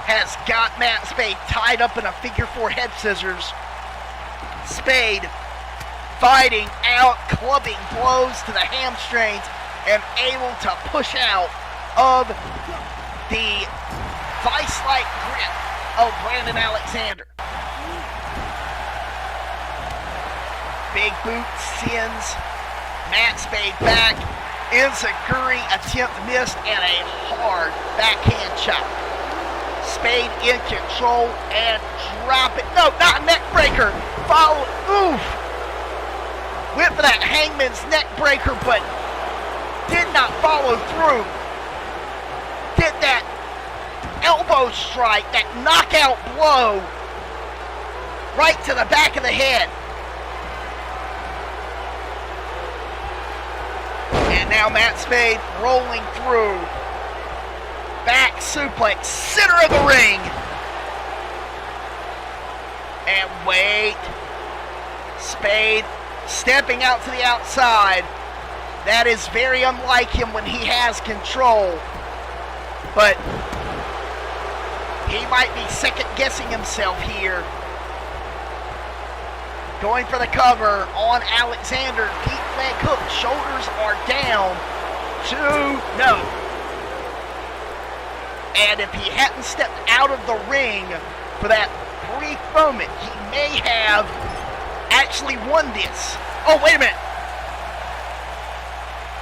has got Matt Spade tied up in a figure 4 head scissors. Spade fighting out, clubbing blows to the hamstrings, and able to push out of the vice-like grip of Brandon Alexander. Big boot sends Matt Spade back. Enziguri attempt missed, and a hard backhand chop. Spade in control and drop it. No, not a neck breaker. Follow. Oof. Went for that hangman's neck breaker, but did not follow through. Did that elbow strike, that knockout blow, right to the back of the head. And now Matt Spade rolling through. Back suplex, center of the ring. And wait. Spade stepping out to the outside. That is very unlike him when he has control. But he might be second guessing himself here. Going for the cover on Alexander. Deep leg hook. Shoulders are down. 2, no. And if he hadn't stepped out of the ring for that brief moment, he may have actually won this. Oh, wait a minute.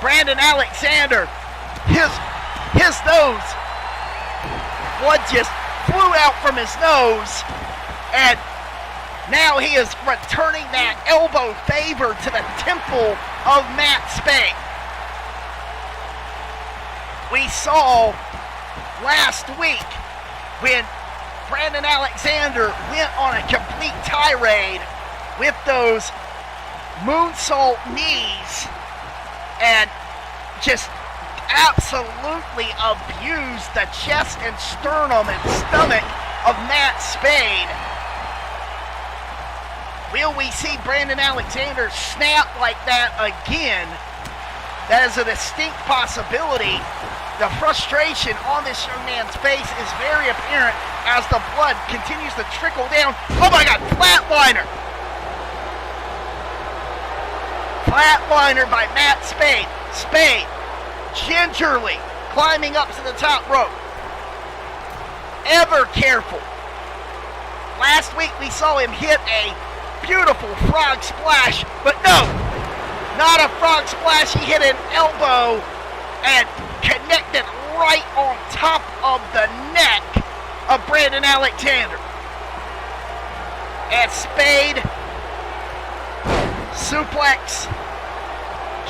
Brandon Alexander, his nose, blood just flew out from his nose, and now he is returning that elbow favor to the temple of Matt Spade. We saw last week when Brandon Alexander went on a complete tirade with those moonsault knees and just absolutely abused the chest and sternum and stomach of Matt Spade. Will we see Brandon Alexander snap like that again? That is a distinct possibility. The frustration on this young man's face is very apparent as the blood continues to trickle down. Oh my God, flatliner! Flatliner by Matt Spade. Spade gingerly climbing up to the top rope. Ever careful. Last week we saw him hit a beautiful frog splash, but no, not a frog splash. He hit an elbow and connected right on top of the neck of Brandon Alexander. And Spade, suplex,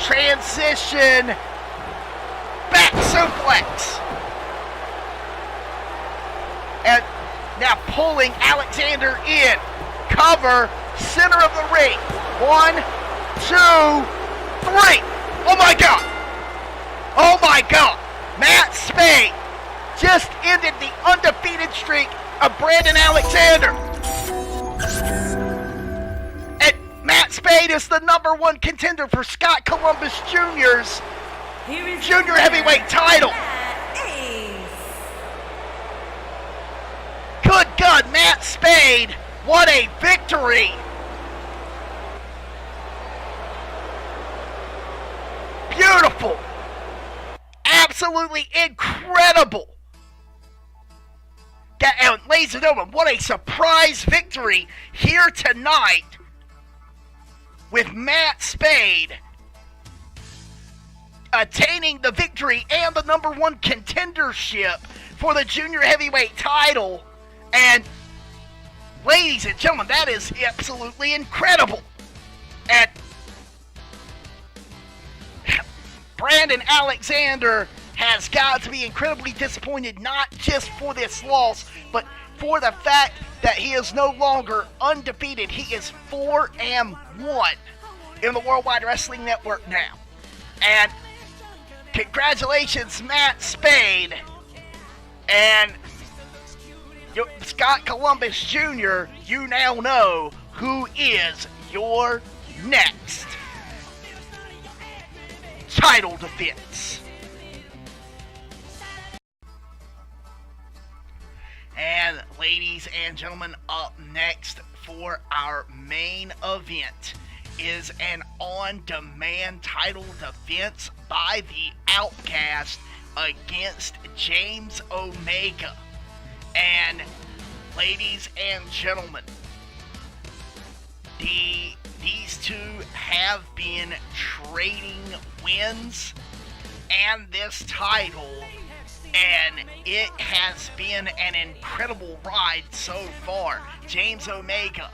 transition, back suplex. And now pulling Alexander in. Cover, center of the ring. 1, 2, 3. Oh my God. Oh my God. Matt Spade just ended the undefeated streak of Brandon Alexander. And Matt Spade is the #1 contender for Scott Columbus Jr.'s junior heavyweight title. Good God, Matt Spade, what a victory! Beautiful! Absolutely incredible! And ladies and gentlemen, what a surprise victory here tonight with Matt Spade attaining the victory and the #1 contendership for the junior heavyweight title. And ladies and gentlemen, that is absolutely incredible. And Brandon Alexander has got to be incredibly disappointed, not just for this loss, but for the fact that he is no longer undefeated. He is 4-1 in the Worldwide Wrestling Network now. And congratulations, Matt Spade. And Scott Columbus Jr., you now know who is your next title defense. And ladies and gentlemen, up next for our main event is an on-demand title defense by the Outkast against James Omega. And ladies and gentlemen, these two have been trading wins and this title, and it has been an incredible ride so far. James Omega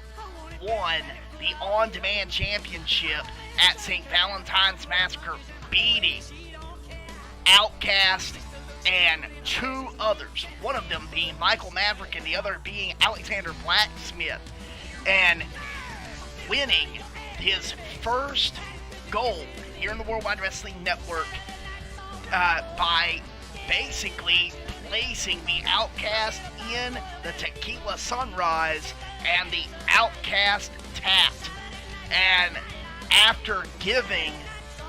won the on-demand championship at St. Valentine's Massacre, beating Outkast and 2 others, one of them being Michael Maverick and the other being Alexander Blacksmith, and winning his first gold here in the Worldwide Wrestling Network by basically placing the Outkast in the Tequila Sunrise and the Outkast Tapped. And after giving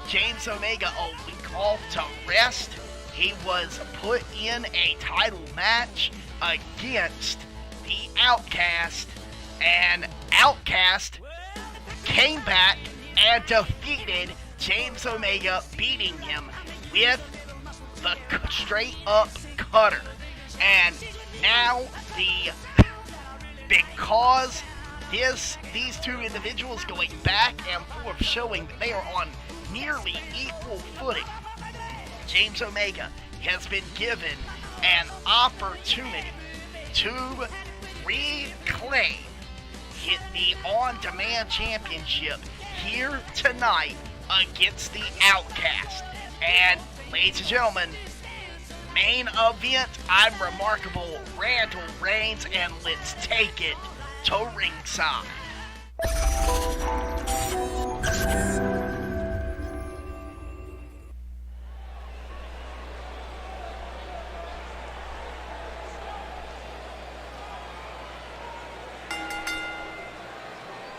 James Omega a week off to rest, he was put in a title match against the Outkast, and Outkast came back and defeated James Omega, beating him with the straight up cutter. And now because these two individuals going back and forth, showing that they are on nearly equal footing, James Omega has been given an opportunity to reclaim the on-demand championship here tonight against the Outkast. And ladies and gentlemen, main event, I'm Remarkable, Randall Reigns, and let's take it to ringside.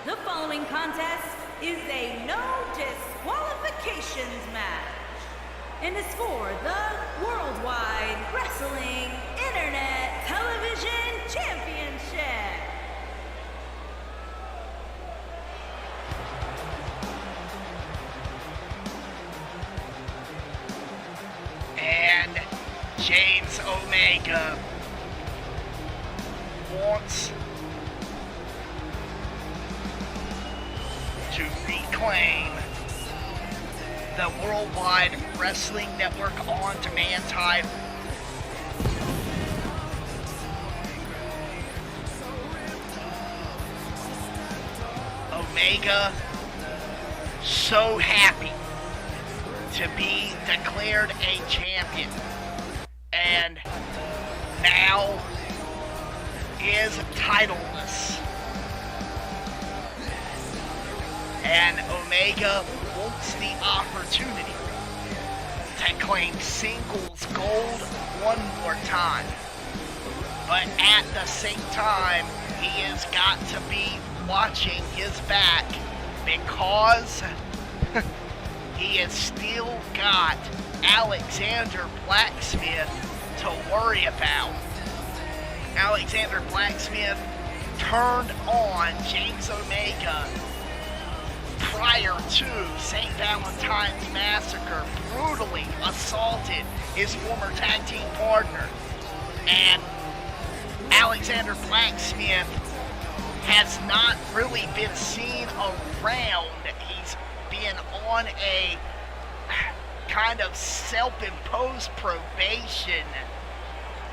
The following contest is a no disqualifications match and is for the Worldwide Wrestling Internet Television Championship. And James Omega wants to reclaim the Worldwide Wrestling Network on-demand title. Omega, so happy to be declared a champion, and now is titleless. And Omega wants the opportunity to claim singles gold one more time. But at the same time, he has got to be watching his back because he has still got Alexander Blacksmith to worry about. Alexander Blacksmith turned on James Omega prior to St. Valentine's Massacre, brutally assaulted his former tag team partner. And Alexander Blacksmith has not really been seen around. He's been on a kind of self-imposed probation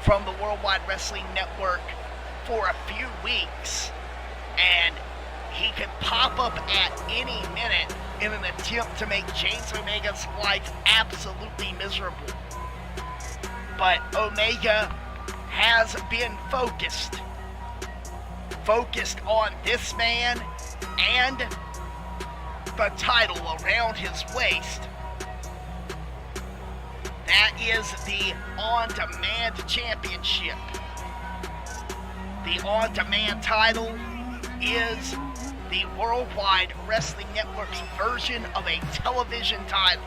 from the Worldwide Wrestling Network for a few weeks, and he could pop up at any minute in an attempt to make James Omega's life absolutely miserable. But Omega has been focused on this man and the title around his waist. That is the On-Demand Championship. The On-Demand title is the Worldwide Wrestling Network's version of a television title.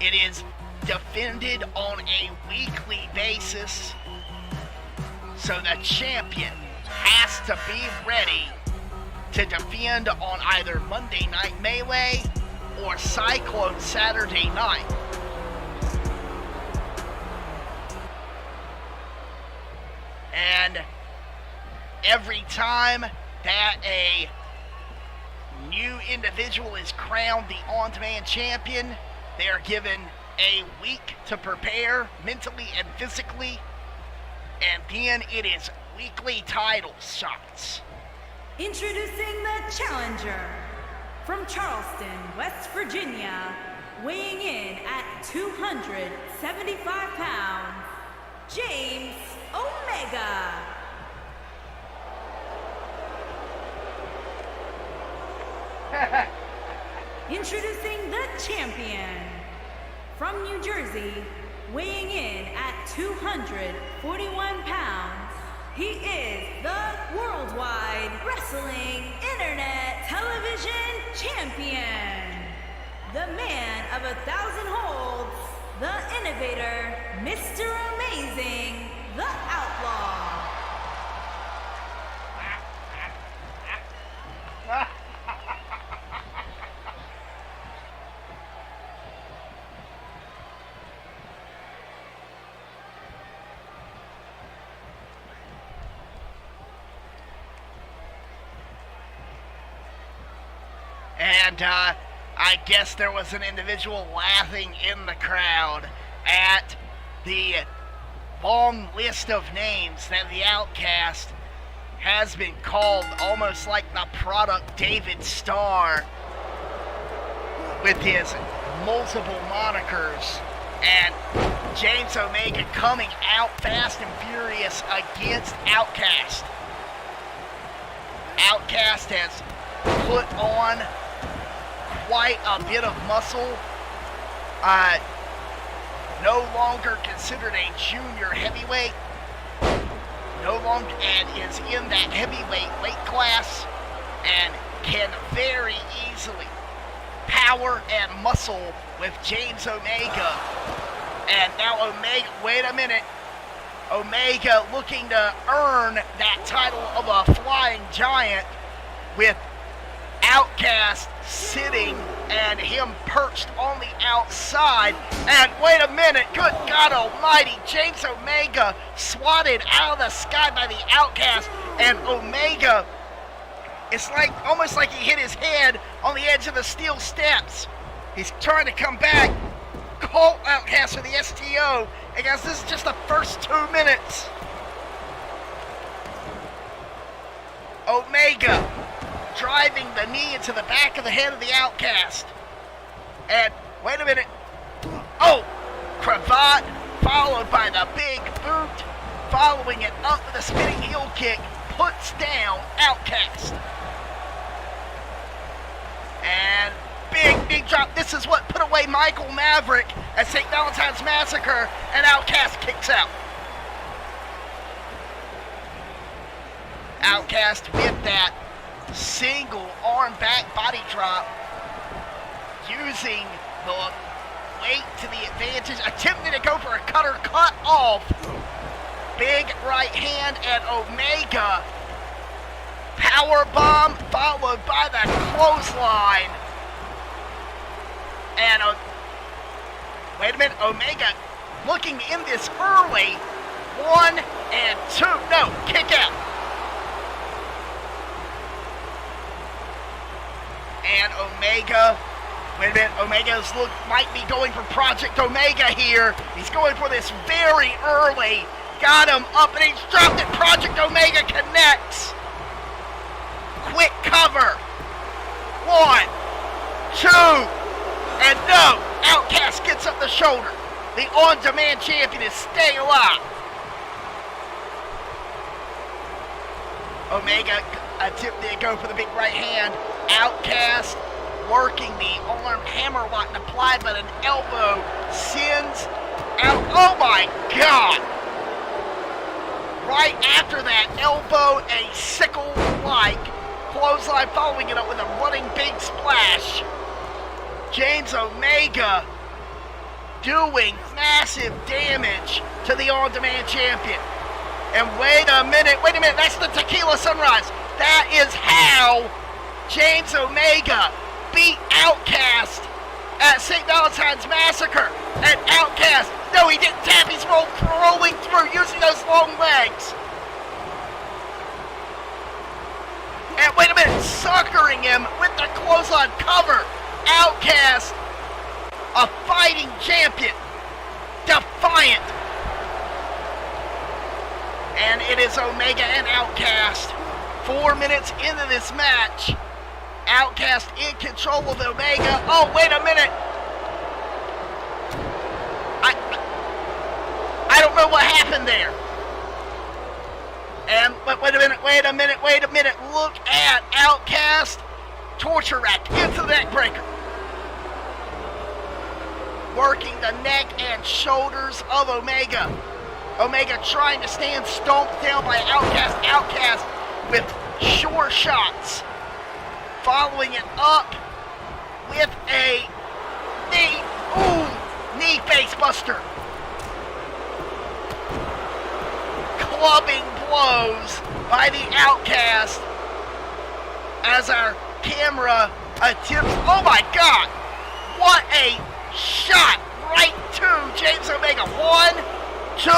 It is defended on a weekly basis, so the champion has to be ready to defend on either Monday Night Melee or Cyclone Saturday night. And every time that a new individual is crowned the on-demand champion, they are given a week to prepare mentally and physically, and then it is weekly title shots. Introducing the challenger from Charleston, West Virginia, weighing in at 275 pounds, James Omega. Introducing the champion from New Jersey, weighing in at 241 pounds, he is the Worldwide Wrestling Internet Television Champion, the man of 1,000 holds, the innovator, Mr. Amazing, the Outlaw. And I guess there was an individual laughing in the crowd at the long list of names that the Outkast has been called, almost like the product David Starr with his multiple monikers. And James Omega coming out fast and furious against Outkast. Outkast has put on quite a bit of muscle. No longer considered a junior heavyweight. No longer, and is in that heavyweight weight class, and can very easily power and muscle with James Omega. And now Omega, wait a minute. Omega looking to earn that title of a flying giant with Outkast sitting and him perched on the outside. And wait a minute, good God almighty, James Omega swatted out of the sky by the Outkast, and Omega, it's like almost like he hit his head on the edge of the steel steps. He's trying to come back. Call Outkast for the STO. And guys, this is just the first 2 minutes. Omega driving the knee into the back of the head of the Outkast. And wait a minute. Oh, cravat followed by the big boot. Following it up with a spinning heel kick. Puts down Outkast. And big drop. This is what put away Michael Maverick at St. Valentine's Massacre, and Outkast kicks out. Outkast with that single arm back body drop, using the weight to the advantage, attempting to go for a cutter, cut off. Big right hand, and Omega power bomb followed by the clothesline. And wait a minute, Omega looking in this early. 1 and 2. No, kick out. And Omega, wait a minute, Omega's might be going for Project Omega here. He's going for this very early. Got him up and he's dropped it. Project Omega connects. Quick cover. 1, 2, and no. Outkast gets up the shoulder. The on-demand champion is staying alive. Omega attempted to go for the big right hand. Outkast working the arm hammerlock applied, but an elbow sends out. Oh my God! Right after that elbow, a sickle-like clothesline, following it up with a running big splash. James Omega doing massive damage to the on-demand champion. And wait a minute, that's the Tequila Sunrise. That is how James Omega beat Outkast at St. Valentine's Massacre. And Outkast, no, he didn't tap, he's rolling through using those long legs. And wait a minute, suckering him with the clothesline cover. Outkast, a fighting champion, defiant. And it is Omega and Outkast. 4 minutes into this match. Outkast in control of Omega. Oh, wait a minute. I don't know what happened there. And but wait a minute. Look at Outkast. Torture rack into the neck breaker. Working the neck and shoulders of Omega. Omega trying to stand stomped down by Outkast. Outkast with sure shots. Following it up with a knee. Ooh, knee face buster. Clubbing blows by the Outkast as our camera attempts. Oh my God! What a shot right to James Omega. 1, 2,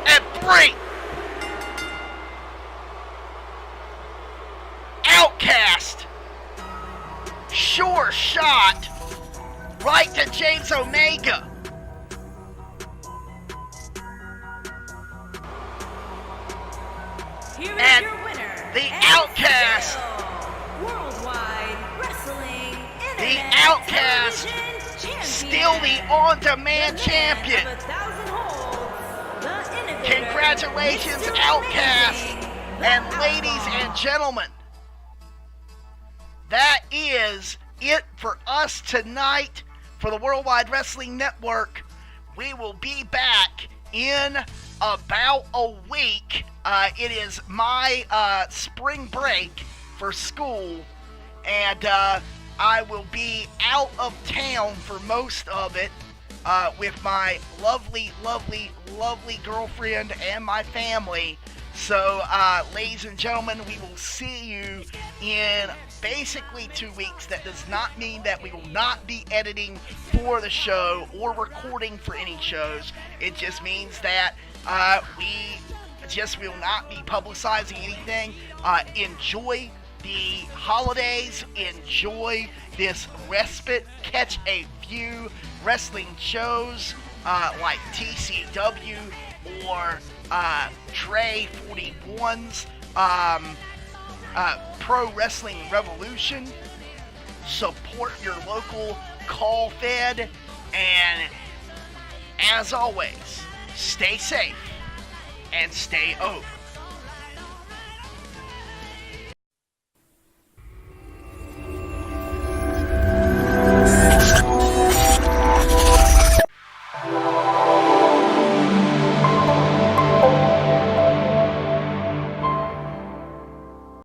and 3. Outkast. Sure shot right to James Omega. Here is And your winner, the and Outkast. still Worldwide Wrestling The Internet Outkast. Television Champion. Still the on-demand The man champion. of 1,000 holds, the innovator, Congratulations, Mr. Outkast. Amazing, the And Outlaw. ladies and gentlemen, that is it for us tonight for the Worldwide Wrestling Network. We will be back in about a week. It is my spring break for school, and I will be out of town for most of it with my lovely, lovely, lovely girlfriend and my family. So, ladies and gentlemen, we will see you in basically 2 weeks. That does not mean that we will not be editing for the show or recording for any shows. It just means that we just will not be publicizing anything. Enjoy the holidays. Enjoy this respite. Catch a few wrestling shows like TCW or Trey 41's Pro Wrestling Revolution. Support your local call fed, and as always, stay safe and stay oak.